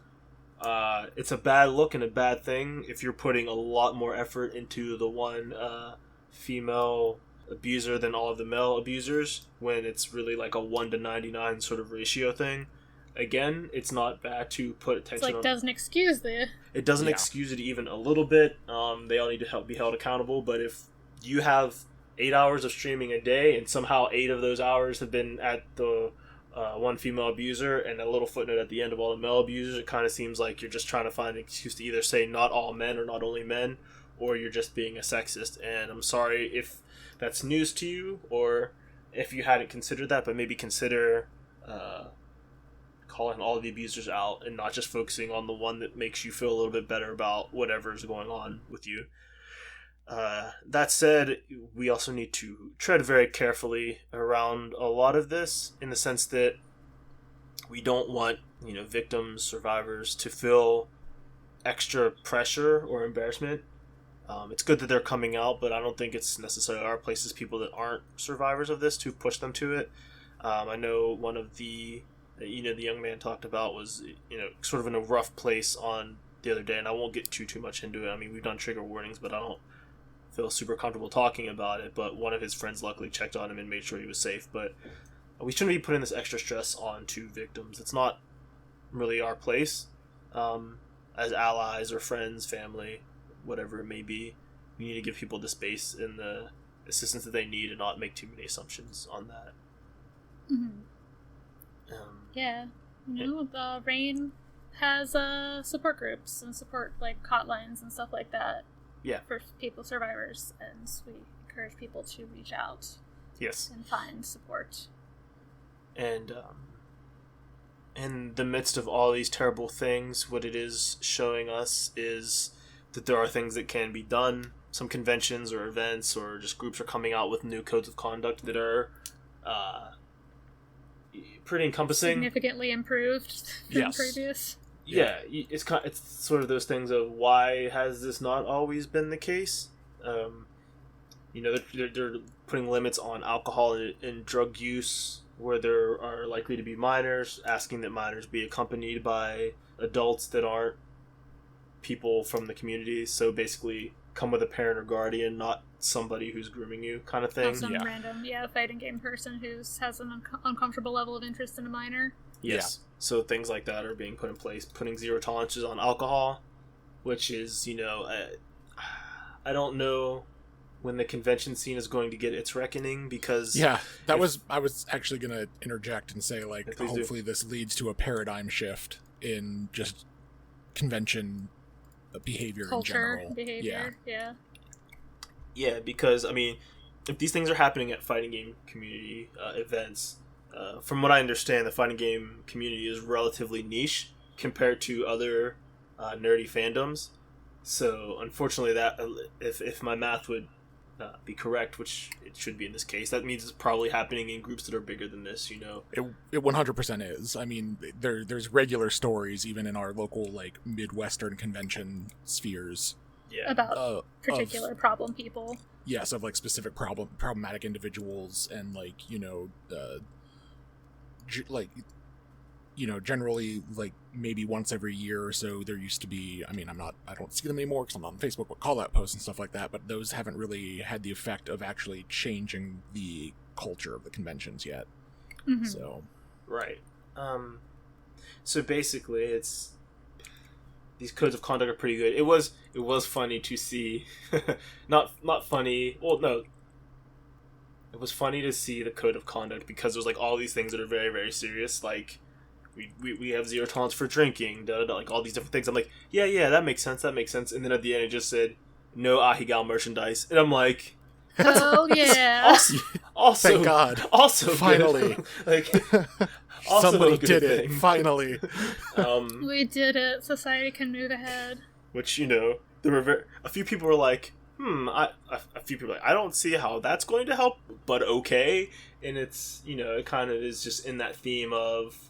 [SPEAKER 1] it's a bad look and a bad thing if you're putting a lot more effort into the one female abuser than all of the male abusers, when it's really like a 1-99 sort of ratio thing. Again, it's not bad to put attention on.
[SPEAKER 2] Doesn't excuse it.
[SPEAKER 1] It doesn't excuse it even a little be all need to be held accountable, but if you have 8 hours of streaming a day and somehow 8 of those hours have been at the one female abuser and a little footnote at the end of all the male abusers, it kind of seems like you're just trying to find an excuse to either say not all men or not only men, or you're just being a sexist. And I'm sorry if that's news to you, or if you hadn't considered that, but maybe consider calling all of the abusers out and not just focusing on the one that makes you feel a little bit better about whatever is going on with you. That said, we also need to tread very carefully around a lot of this, in the sense that we don't want, victims, survivors to feel extra pressure or embarrassment. It's good that they're coming out, but I don't think it's necessarily our place as people that aren't survivors of this to push them to it. I know one of the young man talked about was, sort of in a rough place on the other day, and I won't get too much into it. I mean, we've done trigger warnings, but I don't feel super comfortable talking about it. But one of his friends luckily checked on him and made sure he was safe. But we shouldn't be putting this extra stress on to victims. It's not really our place as allies or friends, family, whatever it may be. We need to give people the space and the assistance that they need and not make too many assumptions on that.
[SPEAKER 2] Mm-hmm. The Rain has support groups and support hotlines and stuff like that.
[SPEAKER 1] Yeah.
[SPEAKER 2] For people, survivors, and we encourage people to reach out.
[SPEAKER 1] Yes.
[SPEAKER 2] And find support.
[SPEAKER 1] And in the midst of all these terrible things, what it is showing us is that there are things that can be done. Some conventions or events or just groups are coming out with new codes of conduct that are pretty encompassing.
[SPEAKER 2] Significantly improved from previous.
[SPEAKER 1] Yeah, it's sort of those things of why has this not always been the case? They're putting limits on alcohol and drug use where there are likely to be minors, asking that minors be accompanied by adults that aren't people from the community. So basically, come with a parent or guardian, not somebody who's grooming you, kind of thing.
[SPEAKER 2] Not some random, fighting game person who has an uncomfortable level of interest in a minor.
[SPEAKER 1] Yes. Yeah. So things like that are being put in place, putting zero tolerances on alcohol, which is, I don't know when the convention scene is going to get its reckoning, because... I was actually going to interject and say, hopefully this leads to a paradigm shift in just convention behavior
[SPEAKER 2] culture,
[SPEAKER 1] in general.
[SPEAKER 2] Behavior, yeah.
[SPEAKER 1] Yeah, because, I mean, if these things are happening at fighting game community events, from what I understand, the fighting game community is relatively niche compared to other nerdy fandoms. So, unfortunately, that if my math would be correct, which it should be in this case, that means it's probably happening in groups that are bigger than this, you know?
[SPEAKER 3] It 100% is. I mean, there's regular stories, even in our local, like, Midwestern convention spheres.
[SPEAKER 1] Yeah.
[SPEAKER 2] About particular problem people.
[SPEAKER 3] Yes, of, like, specific problematic individuals, and, like, you know, generally, like, maybe once every year or so, there used to be, I mean, I don't see them anymore because I'm not on Facebook, but call-out posts and stuff like that, but those haven't really had the effect of actually changing the culture of the conventions yet.
[SPEAKER 2] Mm-hmm.
[SPEAKER 3] So.
[SPEAKER 1] Right. So basically, it's... These codes of conduct are pretty good. It was funny to see... not funny... Well, no. It was funny to see the code of conduct because there's, like, all these things that are very, very serious, like... We have 0 tolerance for drinking, like all these different things. I'm like, yeah, that makes sense. And then at the end, it just said, no Ahigal merchandise. And I'm like,
[SPEAKER 2] oh, yeah.
[SPEAKER 1] Also,
[SPEAKER 3] thank God.
[SPEAKER 1] Also,
[SPEAKER 3] finally.
[SPEAKER 1] Good. Like, also
[SPEAKER 3] somebody did
[SPEAKER 1] thing.
[SPEAKER 3] It. Finally.
[SPEAKER 2] We did it. Society can move ahead.
[SPEAKER 1] Which, you know, there were a few people were like, a few people were like, I don't see how that's going to help, but okay. And it's, you know, it kind of is just in that theme of,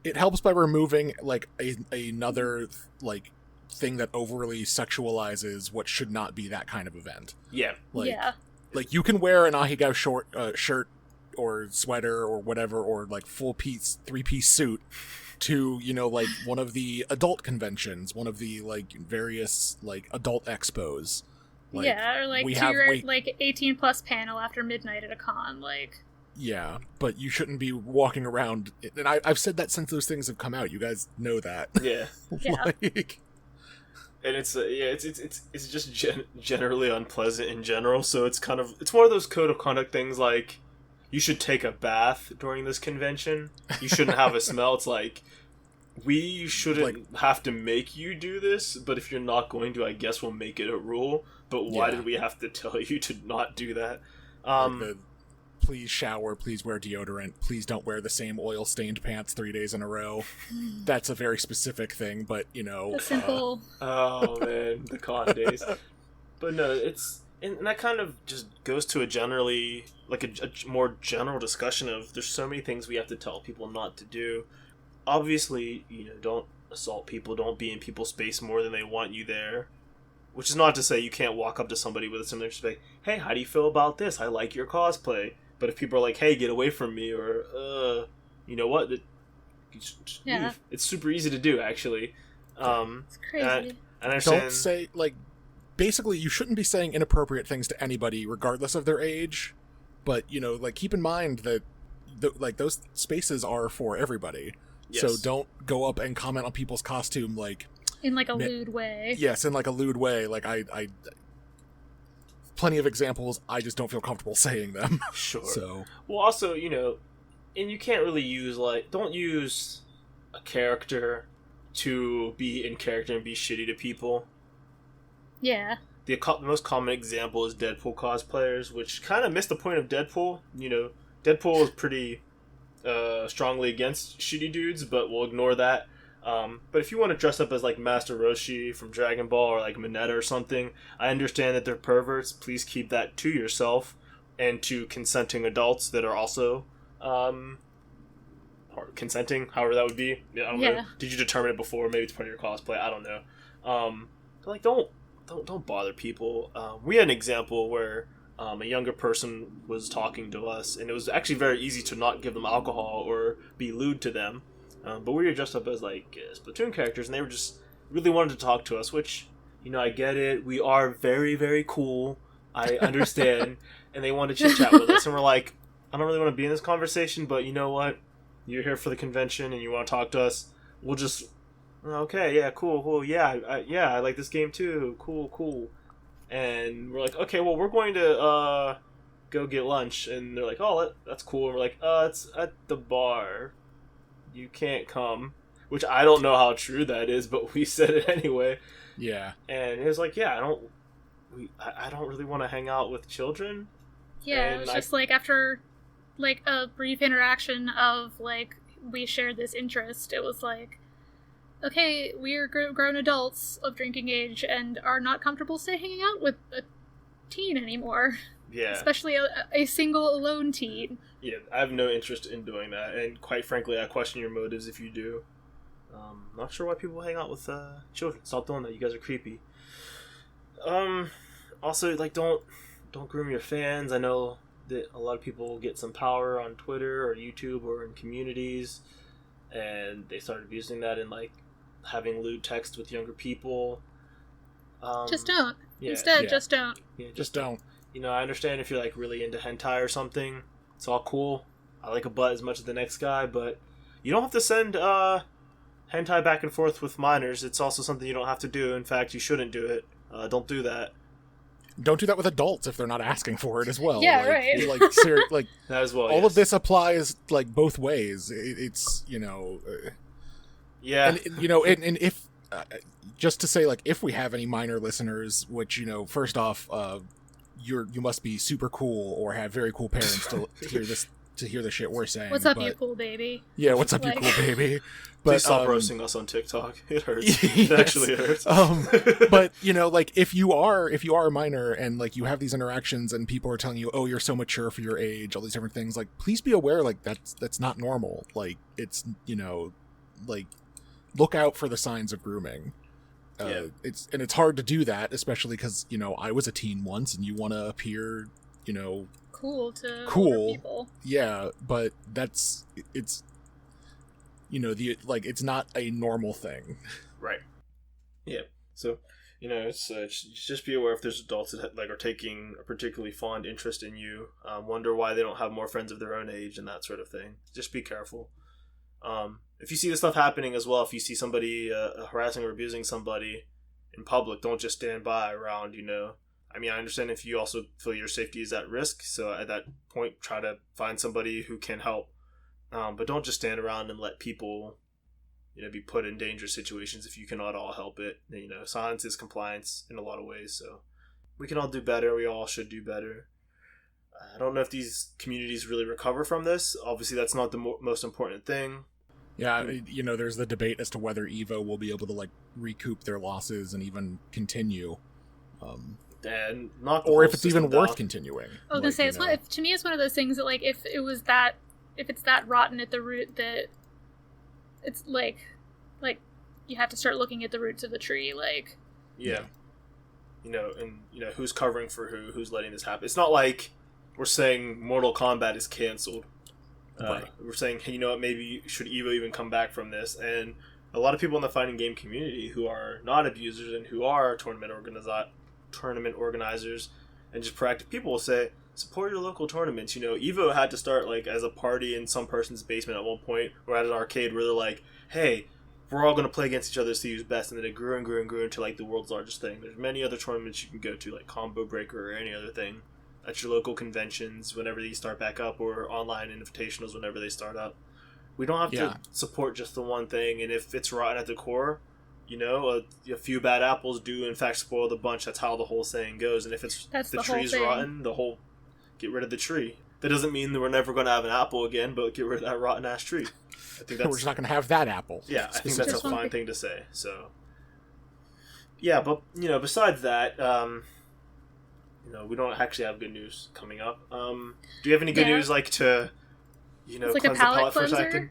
[SPEAKER 3] it helps by removing, like, another, like, thing that overly sexualizes what should not be that kind of event.
[SPEAKER 1] Yeah.
[SPEAKER 3] Like, you can wear an Ahigao shirt or sweater or whatever, or, like, full-piece, 3-piece suit to, you know, like, one of the adult conventions, one of the, like, various, like, adult expos.
[SPEAKER 2] Like, yeah, or, like, to your, like, 18-plus panel after midnight at a con, like...
[SPEAKER 3] Yeah, but you shouldn't be walking around, and I've said that since those things have come out. You guys know that.
[SPEAKER 1] Yeah.
[SPEAKER 3] Like,
[SPEAKER 1] and it's just generally unpleasant in general. So it's one of those code of conduct things like, you should take a bath during this convention. You shouldn't have a smell. It's like, we shouldn't have to make you do this, but if you're not going to, I guess we'll make it a rule. But why did we have to tell you to not do that?
[SPEAKER 3] Please shower, please wear deodorant, please don't wear the same oil-stained pants 3 days in a row. That's a very specific thing, but, you know...
[SPEAKER 2] The simple...
[SPEAKER 1] oh, man, the con days. But no, it's... And that kind of just goes to a generally... Like, a more general discussion of, there's so many things we have to tell people not to do. Obviously, you know, don't assault people, don't be in people's space more than they want you there. Which is not to say you can't walk up to somebody with a similar respect. Hey, how do you feel about this? I like your cosplay. But if people are like, hey, get away from me, or, you know what? Just leave. It's super easy to do, actually.
[SPEAKER 2] It's crazy.
[SPEAKER 1] I understand.
[SPEAKER 3] Don't say, like, basically, you shouldn't be saying inappropriate things to anybody, regardless of their age. But, you know, like, keep in mind that, like, those spaces are for everybody. Yes. So don't go up and comment on people's costume, like...
[SPEAKER 2] In, like, a lewd way.
[SPEAKER 3] Yes, in, like, a lewd way. Like, I plenty of examples, I just don't feel comfortable saying them.
[SPEAKER 1] Sure.
[SPEAKER 3] So.
[SPEAKER 1] Well, also, you know, and you can't really use, like, don't use a character to be in character and be shitty to people.
[SPEAKER 2] Yeah.
[SPEAKER 1] The most common example is Deadpool cosplayers, which kind of missed the point of Deadpool. You know, Deadpool is pretty strongly against shitty dudes, but we'll ignore that. But if you want to dress up as, like, Master Roshi from Dragon Ball or, like, Mineta or something, I understand that they're perverts. Please keep that to yourself and to consenting adults that are also consenting, however that would be. I don't know. Did you determine it before? Maybe it's part of your cosplay. I don't know. But, like, don't bother people. We had an example where a younger person was talking to us, and it was actually very easy to not give them alcohol or be lewd to them. But we were dressed up as, like, Splatoon characters, and they were just really wanted to talk to us, which, you know, I get it. We are very, very cool. I understand. And they wanted to chit-chat with us, and we're like, I don't really want to be in this conversation, but you know what? You're here for the convention, and you want to talk to us. We'll just, okay, yeah, cool. Yeah, I like this game too. Cool. And we're like, okay, well, we're going to go get lunch. And they're like, oh, that's cool. And we're like, it's at the bar. You can't come, which I don't know how true that is, but we said it anyway.
[SPEAKER 3] Yeah.
[SPEAKER 1] And it was like, yeah, I don't really want to hang out with children.
[SPEAKER 2] Yeah, it was just like after like a brief interaction of like we shared this interest, it was like, okay, we're grown adults of drinking age and are not comfortable hanging out with a teen anymore.
[SPEAKER 1] Yeah.
[SPEAKER 2] Especially a single alone teen.
[SPEAKER 1] Yeah, I have no interest in doing that, and quite frankly, I question your motives if you do. Not sure why people hang out with children. Stop doing that. You guys are creepy. Also, like, don't groom your fans. I know that a lot of people get some power on Twitter or YouTube or in communities, and they start abusing that and like having lewd text with younger people.
[SPEAKER 2] Just don't.
[SPEAKER 1] Yeah,
[SPEAKER 2] Instead, just don't.
[SPEAKER 1] Yeah,
[SPEAKER 3] just don't.
[SPEAKER 1] You know, I understand if you're like really into hentai or something. It's all cool. I like a butt as much as the next guy, but you don't have to send hentai back and forth with minors. It's also something you don't have to do. In fact, you shouldn't do it. Don't do that.
[SPEAKER 3] Don't do that with adults if they're not asking for it as well.
[SPEAKER 2] Yeah,
[SPEAKER 3] like,
[SPEAKER 2] right.
[SPEAKER 3] Like
[SPEAKER 1] that as well.
[SPEAKER 3] All of this applies like both ways. It's
[SPEAKER 1] yeah,
[SPEAKER 3] and and if just to say, like, if we have any minor listeners, which first off, you must be super cool or have very cool parents to hear this. To hear the shit we're saying.
[SPEAKER 2] What's up, you cool baby?
[SPEAKER 3] Yeah, what's up, you cool baby? But
[SPEAKER 1] please stop roasting us on TikTok. It hurts. Yes. It actually hurts.
[SPEAKER 3] But like if you are a minor and like you have these interactions and people are telling you, oh, you're so mature for your age, all these different things, like please be aware, like that's not normal. Like it's like look out for the signs of grooming.
[SPEAKER 1] Yeah.
[SPEAKER 3] It's hard to do that, especially because I was a teen once, and you want to appear
[SPEAKER 2] cool to
[SPEAKER 3] cool
[SPEAKER 2] people.
[SPEAKER 3] Yeah, but it's it's not a normal thing.
[SPEAKER 1] Right. Yeah. So it's just be aware if there's adults that like are taking a particularly fond interest in you, wonder why they don't have more friends of their own age and that sort of thing. Just be careful. If you see this stuff happening as well, if you see somebody harassing or abusing somebody in public, don't just stand by around. I mean, I understand if you also feel your safety is at risk, so at that point, try to find somebody who can help. But don't just stand around and let people, be put in dangerous situations if you cannot all help it. Silence is compliance in a lot of ways, so we can all do better. We all should do better. I don't know if these communities really recover from this. Obviously, that's not the most important thing.
[SPEAKER 3] Yeah, there's the debate as to whether EVO will be able to, like, recoup their losses and even continue.
[SPEAKER 1] And not
[SPEAKER 3] or if it's even worth continuing.
[SPEAKER 2] I was gonna say to me it's one of those things that like if it's that rotten at the root that it's like you have to start looking at the roots of the tree, like
[SPEAKER 1] yeah. Who's covering for who's letting this happen. It's not like we're saying Mortal Kombat is canceled.
[SPEAKER 3] Right.
[SPEAKER 1] We're saying, hey, what, maybe should EVO even come back from this? And a lot of people in the fighting game community who are not abusers and who are tournament organizers and just proactive people will say, support your local tournaments. EVO had to start like as a party in some person's basement at one point, or at an arcade where they're like, hey, we're all going to play against each other to see who's best, and then it grew and grew and grew into like the world's largest thing. There's many other tournaments you can go to, like Combo Breaker or any other thing, at your local conventions whenever these start back up, or online invitationals whenever they start up. We don't have to support just the one thing, and if it's rotten at the core, a few bad apples do in fact spoil the bunch. That's how the whole saying goes. And if the tree's rotten, get rid of the tree. That doesn't mean that we're never going to have an apple again, but get rid of that rotten ass tree. I think
[SPEAKER 3] we're just not going to have that apple.
[SPEAKER 1] Yeah, I think that's a fine thing to say. So, yeah, but besides that, we don't actually have good news coming up. Do you have any good news, like to,
[SPEAKER 2] it's like
[SPEAKER 1] cleanse
[SPEAKER 2] a palate
[SPEAKER 1] the palate for a
[SPEAKER 2] cleanser?
[SPEAKER 1] second?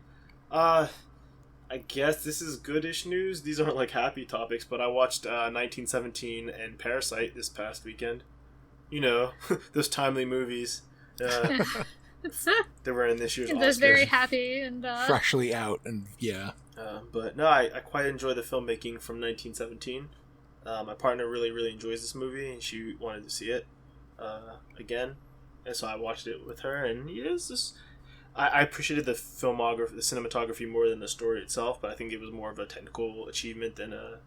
[SPEAKER 1] I guess this is goodish news. These aren't like happy topics, but I watched 1917 and Parasite this past weekend. Those timely movies. They were in this year's Oscars.
[SPEAKER 2] Those very happy and
[SPEAKER 3] freshly out, and yeah.
[SPEAKER 1] But no, I quite enjoy the filmmaking from 1917. My partner really, really enjoys this movie, and she wanted to see it again, and so I watched it with her. And it was just, I appreciated the cinematography more than the story itself, but I think it was more of a technical achievement than a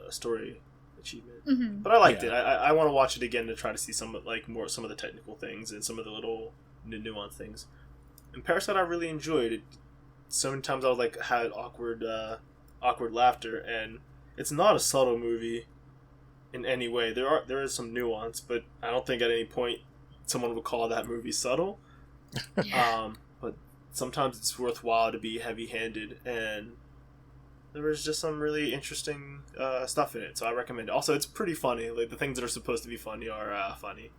[SPEAKER 1] story achievement.
[SPEAKER 2] Mm-hmm.
[SPEAKER 1] But I liked it. I want to watch it again to try to see some of the technical things and some of the little nuanced things. And Parasite, I really enjoyed it. So many times I was had awkward laughter, and it's not a subtle movie. in any way. There is some nuance, but I don't think at any point someone would call that movie subtle.
[SPEAKER 2] Yeah.
[SPEAKER 1] But sometimes it's worthwhile to be heavy-handed, and there was just some really interesting stuff in it, so I recommend it. Also, it's pretty funny. Like, the things that are supposed to be funny are funny.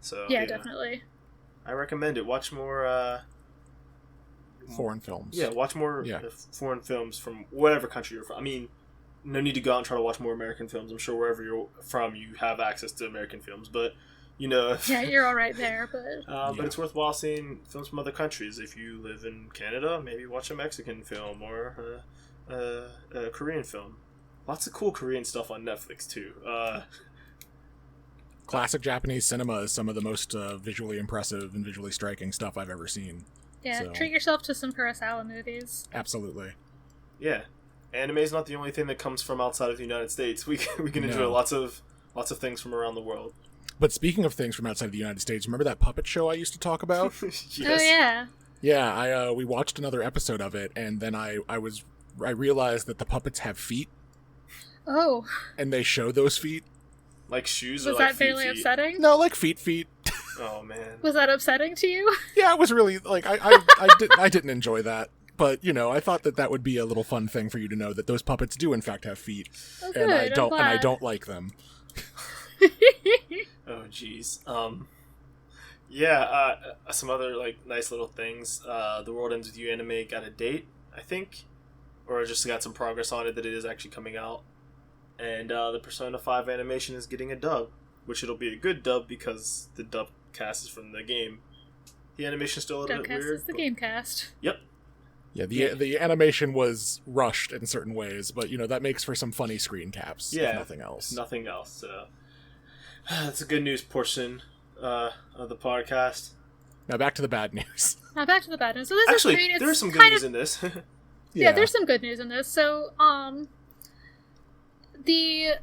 [SPEAKER 1] So
[SPEAKER 2] Yeah, definitely.
[SPEAKER 1] I recommend it. Watch more
[SPEAKER 3] Foreign films.
[SPEAKER 1] Yeah, watch more foreign films from whatever country you're from. I mean, no need to go out and try to watch more American films. I'm sure wherever you're from, you have access to American films, but
[SPEAKER 2] yeah, you're all right there, but
[SPEAKER 1] but it's worthwhile seeing films from other countries. If you live in Canada, maybe watch a Mexican film or a Korean film. Lots of cool Korean stuff on Netflix too.
[SPEAKER 3] Classic Japanese cinema is some of the most visually impressive and visually striking stuff I've ever seen.
[SPEAKER 2] yeah,
[SPEAKER 3] So-
[SPEAKER 2] treat yourself to some Kurosawa movies.
[SPEAKER 3] Absolutely.
[SPEAKER 1] Yeah, anime is not the only thing that comes from outside of the United States. We can enjoy
[SPEAKER 3] No.
[SPEAKER 1] lots of things from around the world.
[SPEAKER 3] But speaking of things from outside of the United States, remember that puppet show I used to talk about?
[SPEAKER 1] Yes.
[SPEAKER 2] Oh yeah.
[SPEAKER 3] Yeah, we watched another episode of it, and then I realized that the puppets have feet,
[SPEAKER 2] Oh,
[SPEAKER 3] and they show those feet.
[SPEAKER 1] Like shoes
[SPEAKER 2] was
[SPEAKER 1] or like
[SPEAKER 2] that fairly
[SPEAKER 1] feet.
[SPEAKER 2] upsetting?
[SPEAKER 3] No, like feet.
[SPEAKER 1] Oh man.
[SPEAKER 2] Was that upsetting to you?
[SPEAKER 3] Yeah, it was really like I didn't enjoy that, but I thought that would be a little fun thing for you to know that those puppets do in fact have feet,
[SPEAKER 2] Oh,
[SPEAKER 3] and I
[SPEAKER 2] good, I'm
[SPEAKER 3] don't
[SPEAKER 2] glad.
[SPEAKER 3] like them.
[SPEAKER 1] Oh jeez. Yeah. Some other like nice little things. The World Ends with You anime got a date, I think, or just got some progress on it that it is actually coming out. And the Persona 5 animation is getting a dub, which it'll be a good dub because the dub cast is from the game. The animation's still a little bit
[SPEAKER 2] Dubcast
[SPEAKER 1] weird.
[SPEAKER 2] is the
[SPEAKER 1] but-
[SPEAKER 2] game cast.
[SPEAKER 1] Yep.
[SPEAKER 3] Yeah, the animation was rushed in certain ways, but that makes for some funny screen caps.
[SPEAKER 1] Yeah.
[SPEAKER 3] If nothing else.
[SPEAKER 1] Nothing else. So that's a good news portion of the podcast.
[SPEAKER 3] Now back to the bad news.
[SPEAKER 2] Now back to the bad news. So this
[SPEAKER 1] Actually,
[SPEAKER 2] is great.
[SPEAKER 1] there
[SPEAKER 2] It's
[SPEAKER 1] is some good
[SPEAKER 2] kind
[SPEAKER 1] news
[SPEAKER 2] of-
[SPEAKER 1] in this.
[SPEAKER 2] Yeah, there's some good news in this. So, the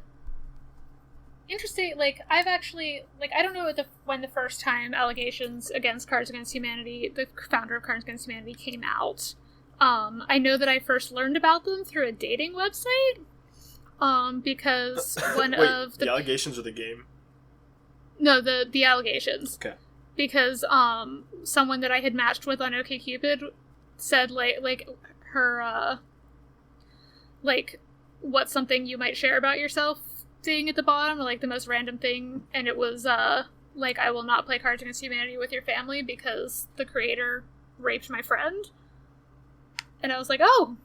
[SPEAKER 2] interesting, I've actually, I don't know when the first time allegations against Cards Against Humanity, the founder of Cards Against Humanity, came out. I know that I first learned about them through a dating website, because one
[SPEAKER 1] Wait,
[SPEAKER 2] of
[SPEAKER 1] the allegations or the game?
[SPEAKER 2] No, the allegations.
[SPEAKER 1] Okay.
[SPEAKER 2] Because someone that I had matched with on OkCupid said her what's something you might share about yourself thing at the bottom, or the most random thing, and it was I will not play Cards Against Humanity with your family because the creator raped my friend. And I was like, oh,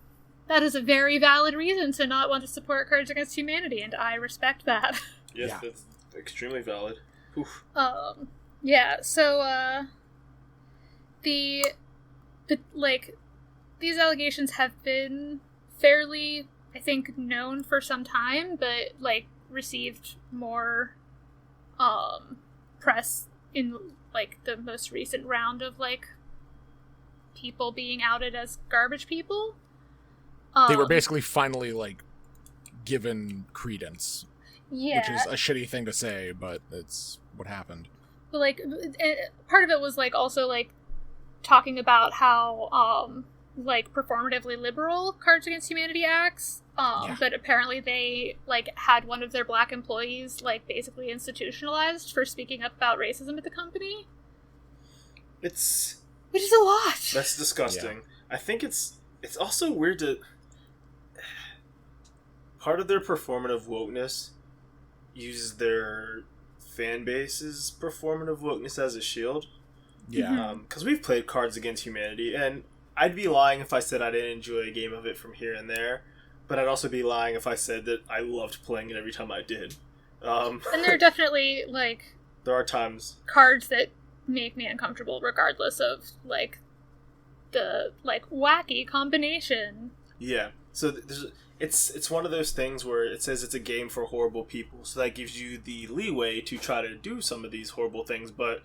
[SPEAKER 2] that is a very valid reason to not want to support Cards Against Humanity, and I respect that.
[SPEAKER 1] Yes,
[SPEAKER 3] Yeah.
[SPEAKER 1] that's extremely valid. Oof.
[SPEAKER 2] Yeah, so, these allegations have been fairly, I think, known for some time, but, received more, press in, the most recent round of, people being outed as garbage people.
[SPEAKER 3] They were basically finally given credence,
[SPEAKER 2] yeah.
[SPEAKER 3] which is a shitty thing to say, but it's what happened.
[SPEAKER 2] But, part of it was, also, talking about how, performatively liberal Cards Against Humanity acts,
[SPEAKER 3] Yeah.
[SPEAKER 2] but apparently they, had one of their black employees, basically institutionalized for speaking up about racism at the company.
[SPEAKER 1] Which
[SPEAKER 2] Which is a lot!
[SPEAKER 1] that's disgusting. I think it's also weird to... Part of their performative wokeness uses their fan base's performative wokeness as a shield.
[SPEAKER 3] Yeah.
[SPEAKER 1] Because we've played Cards Against Humanity, and I'd be lying if I said I didn't enjoy a game of it from here and there, but I'd also be lying if I said that I loved playing it every time I did.
[SPEAKER 2] And there are definitely,
[SPEAKER 1] there are times...
[SPEAKER 2] cards that make me uncomfortable regardless of, the, wacky combination.
[SPEAKER 1] Yeah. So it's one of those things where it says it's a game for horrible people, so that gives you the leeway to try to do some of these horrible things, but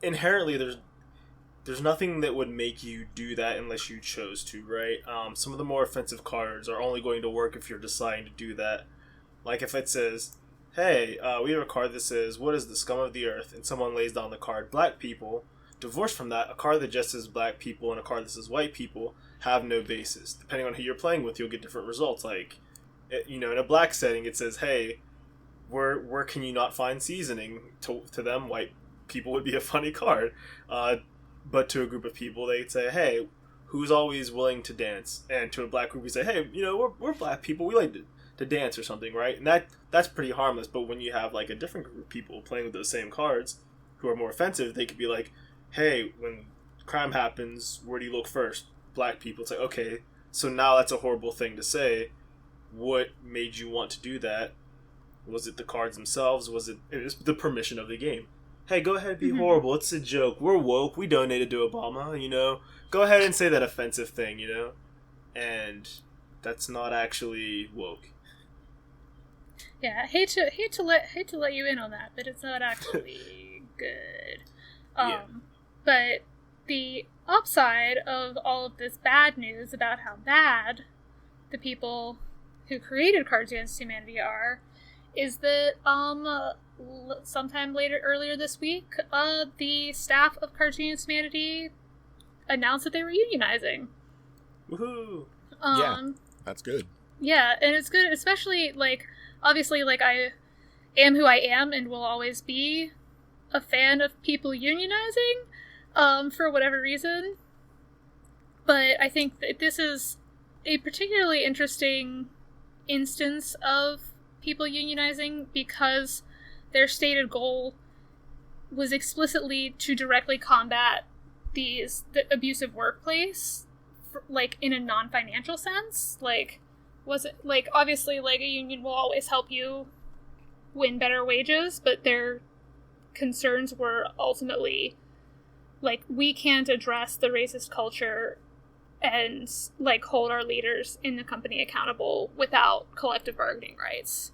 [SPEAKER 1] inherently there's nothing that would make you do that unless you chose to, right? Some of the more offensive cards are only going to work if you're deciding to do that. Like if it says, hey, we have a card that says, what is the scum of the earth? And someone lays down the card, black people. Divorced from that, a card that just says black people and a card that says white people have no basis. Depending on who you're playing with, you'll get different results. In a black setting, it says, hey, where can you not find seasoning? To them, white people would be a funny card, but to a group of people, they'd say, hey, who's always willing to dance? And to a black group, we say, hey, we're black people, we like to dance or something, right? And that's pretty harmless. But when you have like a different group of people playing with those same cards who are more offensive, they could be like, hey, when crime happens, where do you look first? Black people. It's like, okay, so now that's a horrible thing to say. What made you want to do that? Was it the cards themselves? Was it the permission of the game? Hey, go ahead and be horrible. It's a joke. We're woke. We donated to Obama, Go ahead and say that offensive thing, And that's not actually woke.
[SPEAKER 2] Yeah, I hate to let you in on that, but it's not actually good. But the upside of all of this bad news about how bad the people who created Cards Against Humanity are is that sometime earlier this week, the staff of Cards Against Humanity announced that they were unionizing.
[SPEAKER 1] Woohoo!
[SPEAKER 3] Yeah, that's good.
[SPEAKER 2] Yeah, and it's good, especially, obviously, I am who I am and will always be a fan of people unionizing, for whatever reason. But I think that this is a particularly interesting instance of people unionizing because their stated goal was explicitly to directly combat the abusive workplace, in a non-financial sense. Was it, obviously, a union will always help you win better wages, but their concerns were ultimately, we can't address the racist culture and, hold our leaders in the company accountable without collective bargaining rights.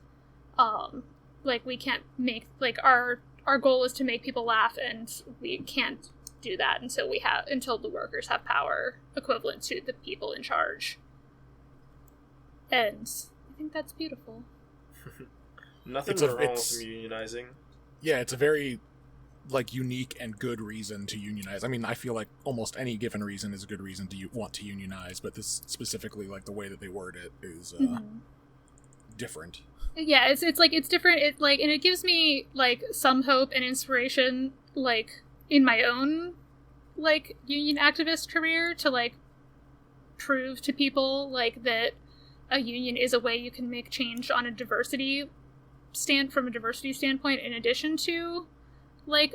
[SPEAKER 2] We can't make, our goal is to make people laugh, and we can't do that until the workers have power equivalent to the people in charge. And I think that's beautiful.
[SPEAKER 1] Nothing wrong with unionizing.
[SPEAKER 3] Yeah, it's a very unique and good reason to unionize. I mean, I feel like almost any given reason is a good reason to want to unionize, but this specifically, the way that they word it is different.
[SPEAKER 2] Yeah, it's different. And it gives me some hope and inspiration in my own union activist career to prove to people that a union is a way you can make change on a diversity standpoint in addition to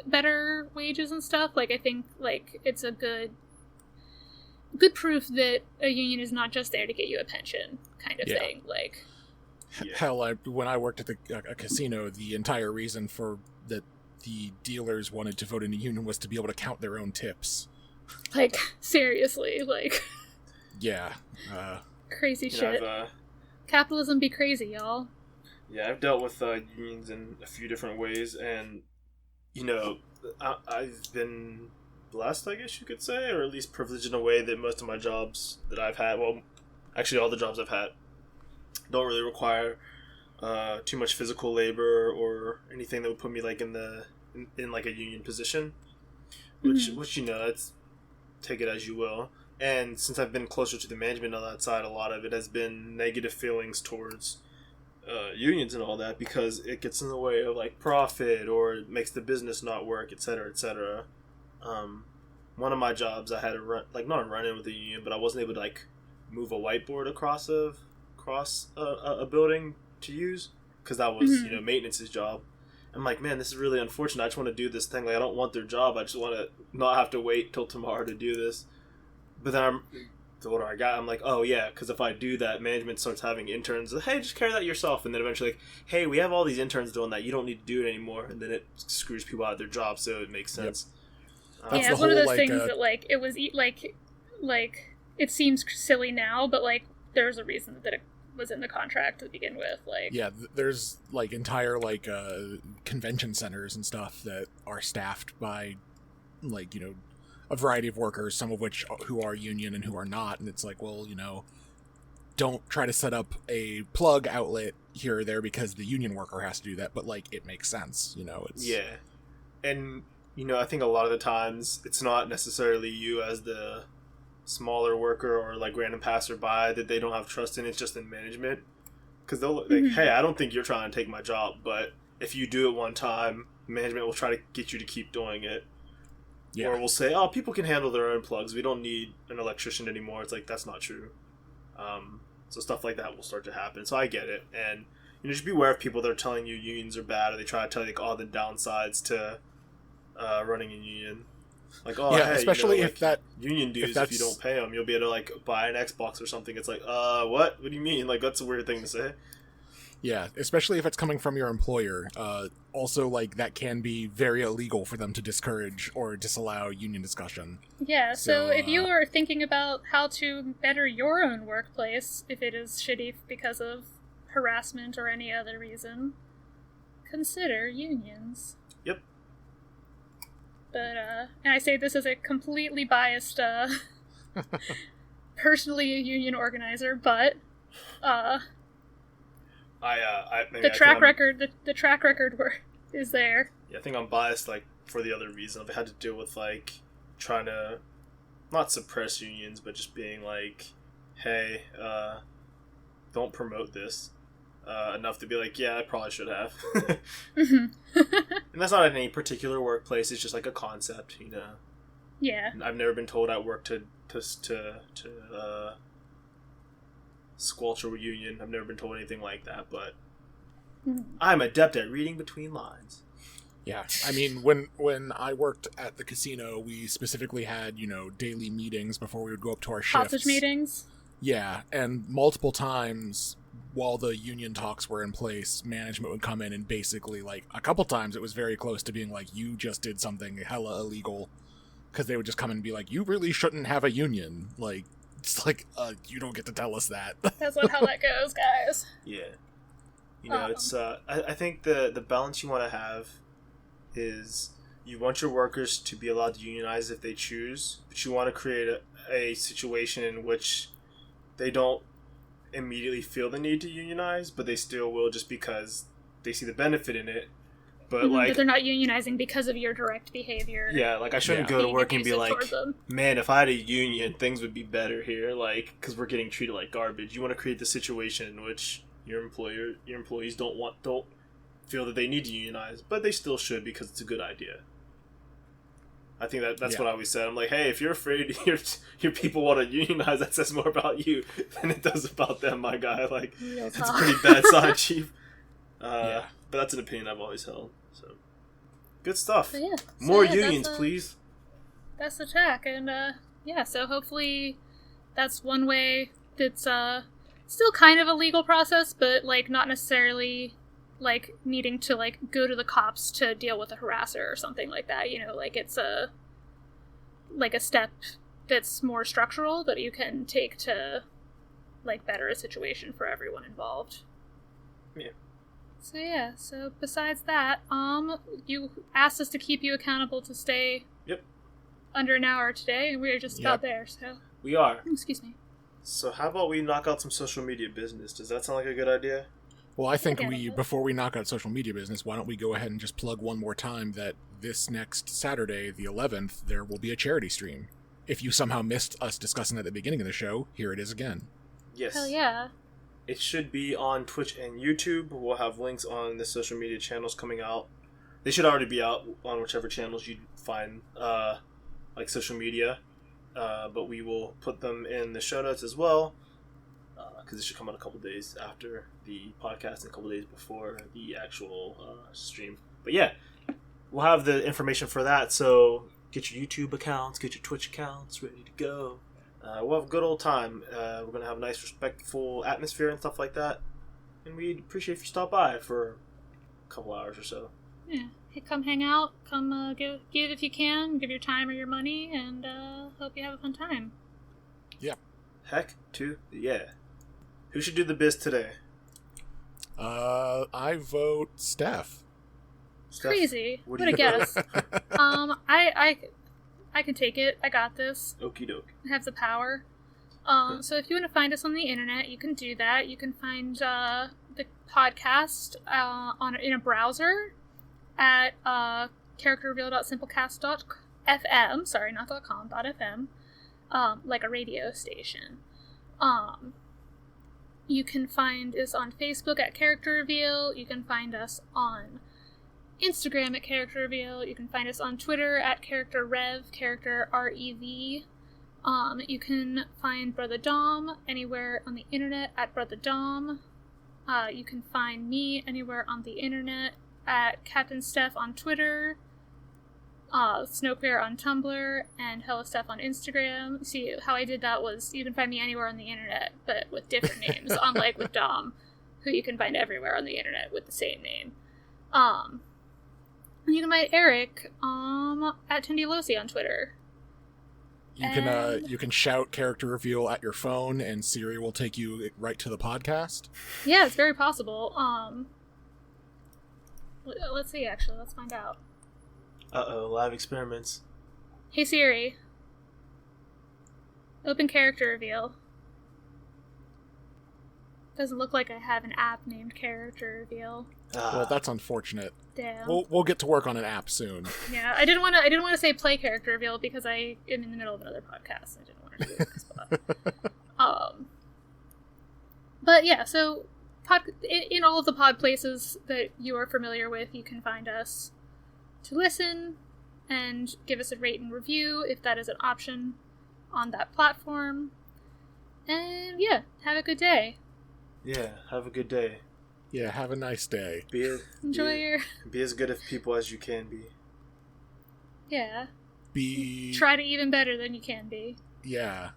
[SPEAKER 2] better wages and stuff. I think it's a good proof that a union is not just there to get you a pension kind of thing.
[SPEAKER 3] Hell, when I worked at a casino, the entire reason for that the dealers wanted to vote in a union was to be able to count their own tips.
[SPEAKER 2] Seriously,
[SPEAKER 3] yeah.
[SPEAKER 2] Crazy shit. Capitalism be crazy, y'all.
[SPEAKER 1] Yeah, I've dealt with unions in a few different ways, and I've been blessed, I guess you could say, or at least privileged in a way that most of my jobs that I've had, well, actually all the jobs I've had, don't really require too much physical labor or anything that would put me in a union position, which it's take it as you will. And since I've been closer to the management on that side, a lot of it has been negative feelings towards unions and all that, because it gets in the way of profit, or it makes the business not work, etc., etc. One of my jobs, I had to run, not a run-in with the union, but I wasn't able to move a whiteboard across a building to use, because that was maintenance's job. I'm man, this is really unfortunate. I just want to do this thing. I don't want their job. I just want to not have to wait till tomorrow to do this. But then the older I got, I'm oh yeah, because if I do that, management starts having interns. Hey, just carry that yourself, and then eventually, hey, we have all these interns doing that. You don't need to do it anymore, and then it screws people out of their jobs. So it makes sense.
[SPEAKER 2] Yep. It's one of those things that it was it seems silly now, but there's a reason that it was in the contract to begin with.
[SPEAKER 3] There's entire convention centers and stuff that are staffed by a variety of workers, some of which who are union and who are not, and it's don't try to set up a plug outlet here or there because the union worker has to do that, but it makes sense, it's...
[SPEAKER 1] Yeah. And I think a lot of the times it's not necessarily you as the smaller worker or random passerby that they don't have trust in, it's just in management. Because they'll like, hey, I don't think you're trying to take my job, but if you do it one time, management will try to get you to keep doing it. Yeah. Or we'll say, oh, people can handle their own plugs. We don't need an electrician anymore. It's like, that's not true. So stuff like that will start to happen. So I get it. And just be aware of people that are telling you unions are bad, or they try to tell you like, all the downsides to running a union. Like, oh,
[SPEAKER 3] yeah,
[SPEAKER 1] hey,
[SPEAKER 3] especially
[SPEAKER 1] like,
[SPEAKER 3] if that
[SPEAKER 1] union dues, if you don't pay them, you'll be able to like buy an Xbox or something. It's like, what? What do you mean? Like, that's a weird thing to say.
[SPEAKER 3] Yeah, especially if it's coming from your employer. Also, like, that can be very illegal for them to discourage or disallow union discussion.
[SPEAKER 2] Yeah, so if you are thinking about how to better your own workplace, if it is shitty because of harassment or any other reason, consider unions.
[SPEAKER 1] Yep.
[SPEAKER 2] But, and I say this as a completely biased, personally a union organizer, but, the track record is there.
[SPEAKER 1] Yeah, I think I'm biased, like, for the other reason. I've had to deal with, like, trying to not suppress unions, but just being like, hey, don't promote this enough to be like, yeah, I probably should have. And that's not in any particular workplace. It's just like a concept, you know.
[SPEAKER 2] Yeah.
[SPEAKER 1] I've never been told at work to squelch a union. I've never been told anything like that, but I'm adept at reading between lines.
[SPEAKER 3] Yeah, I mean, when I worked at the casino, we specifically had, daily meetings before we would go up to our shifts.
[SPEAKER 2] Hostage meetings?
[SPEAKER 3] Yeah, and multiple times while the union talks were in place, management would come in and basically, like, a couple times it was very close to being like, you just did something hella illegal, because they would just come in and be like, you really shouldn't have a union. Like, it's like, you don't get to tell us that.
[SPEAKER 2] That's not how that goes, guys.
[SPEAKER 1] Yeah. It's, I think the balance you want to have is you want your workers to be allowed to unionize if they choose, but you want to create a situation in which they don't immediately feel the need to unionize, but they still will just because they see the benefit in it. But like,
[SPEAKER 2] but they're not unionizing because of your direct behavior.
[SPEAKER 1] Yeah, like I shouldn't go to work and be like, man, if I had a union, things would be better here. Like, because we're getting treated like garbage. You want to create the situation in which your employees don't feel that they need to unionize, but they still should because it's a good idea. I think that's what I always said. I'm like, hey, if you're afraid your people want to unionize, that says more about you than it does about them, my guy. Like, it's a pretty bad sign, Chief. But that's an opinion I've always held. So, good stuff. More unions, please.
[SPEAKER 2] That's the track, and so hopefully that's one way that's still kind of a legal process, but like not necessarily like needing to like go to the cops to deal with a harasser or something like that. Like it's a step that's more structural that you can take to like better a situation for everyone involved.
[SPEAKER 1] Yeah.
[SPEAKER 2] So besides that, you asked us to keep you accountable to stay under an hour today, and we're just about there, so.
[SPEAKER 1] We are.
[SPEAKER 2] Excuse me.
[SPEAKER 1] So how about we knock out some social media business? Does that sound like a good idea?
[SPEAKER 3] Well, I think before we knock out social media business, why don't we go ahead and just plug one more time that this next Saturday, the 11th, there will be a charity stream. If you somehow missed us discussing at the beginning of the show, here it is again.
[SPEAKER 1] Yes.
[SPEAKER 2] Hell yeah.
[SPEAKER 1] It should be on Twitch and YouTube. We'll have links on the social media channels coming out. They should already be out on whichever channels you find, like social media. But we will put them in the show notes as well, because it should come out a couple days after the podcast and a couple days before the actual stream. But yeah, we'll have the information for that. So get your YouTube accounts, get your Twitch accounts ready to go. We'll have a good old time. We're going to have a nice, respectful atmosphere and stuff like that. And we'd appreciate if you stop by for a couple hours or so.
[SPEAKER 2] Yeah. Hey, come hang out. Come give if you can. Give your time or your money. And hope you have a fun time.
[SPEAKER 3] Yeah.
[SPEAKER 1] Heck to yeah. Who should do the biz today?
[SPEAKER 3] I vote Steph.
[SPEAKER 2] Crazy. What a guess. I can take it. I got this.
[SPEAKER 1] Okie doke.
[SPEAKER 2] I have the power. So if you want to find us on the internet, you can do that. You can find the podcast in a browser at characterreveal.simplecast.fm. Sorry, not .com, .fm. Like a radio station. You can find us on Facebook at Character Reveal. You can find us on Instagram at Character Reveal. You can find us on Twitter at Character Rev, Character R-E-V. You can find Brother Dom anywhere on the internet at Brother Dom. You can find me anywhere on the internet at Captain Steph on Twitter, Snowclear on Tumblr, and Hella Steph on Instagram. See, how I did that was you can find me anywhere on the internet, but with different names, unlike with Dom, who you can find everywhere on the internet with the same name. You can find Eric at Tindylosi on Twitter.
[SPEAKER 3] You can shout Character Reveal at your phone, and Siri will take you right to the podcast.
[SPEAKER 2] Yeah, it's very possible. Let's see. Actually, let's find out.
[SPEAKER 1] Live experiments.
[SPEAKER 2] Hey Siri, open Character Reveal. Doesn't look like I have an app named Character Reveal.
[SPEAKER 3] Well, that's unfortunate.
[SPEAKER 2] Damn.
[SPEAKER 3] We'll get to work on an app soon.
[SPEAKER 2] Yeah, I didn't want to say play Character Reveal because I am in the middle of another podcast. I didn't want to do it on the spot. But yeah, so in all of the pod places that you are familiar with, you can find us to listen and give us a rate and review if that is an option on that platform. And yeah, have a good day.
[SPEAKER 1] Yeah, have a good day.
[SPEAKER 3] Yeah, have a nice day.
[SPEAKER 1] Be as good of people as you can be.
[SPEAKER 2] Yeah.
[SPEAKER 3] Be...
[SPEAKER 2] Try to even better than you can be.
[SPEAKER 3] Yeah.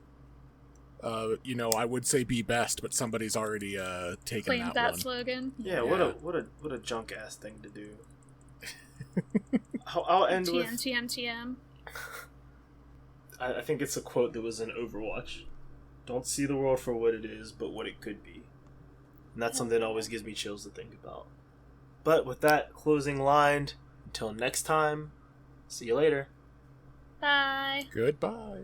[SPEAKER 3] I would say be best, but somebody's already taken
[SPEAKER 2] claimed
[SPEAKER 3] that
[SPEAKER 2] one. Slogan.
[SPEAKER 1] Yeah, what a junk ass thing to do. I'll end with
[SPEAKER 2] TM.
[SPEAKER 1] I think it's a quote that was in Overwatch. Don't see the world for what it is, but what it could be. And that's something that always gives me chills to think about. But with that closing line, until next time, see you later.
[SPEAKER 2] Bye.
[SPEAKER 3] Goodbye.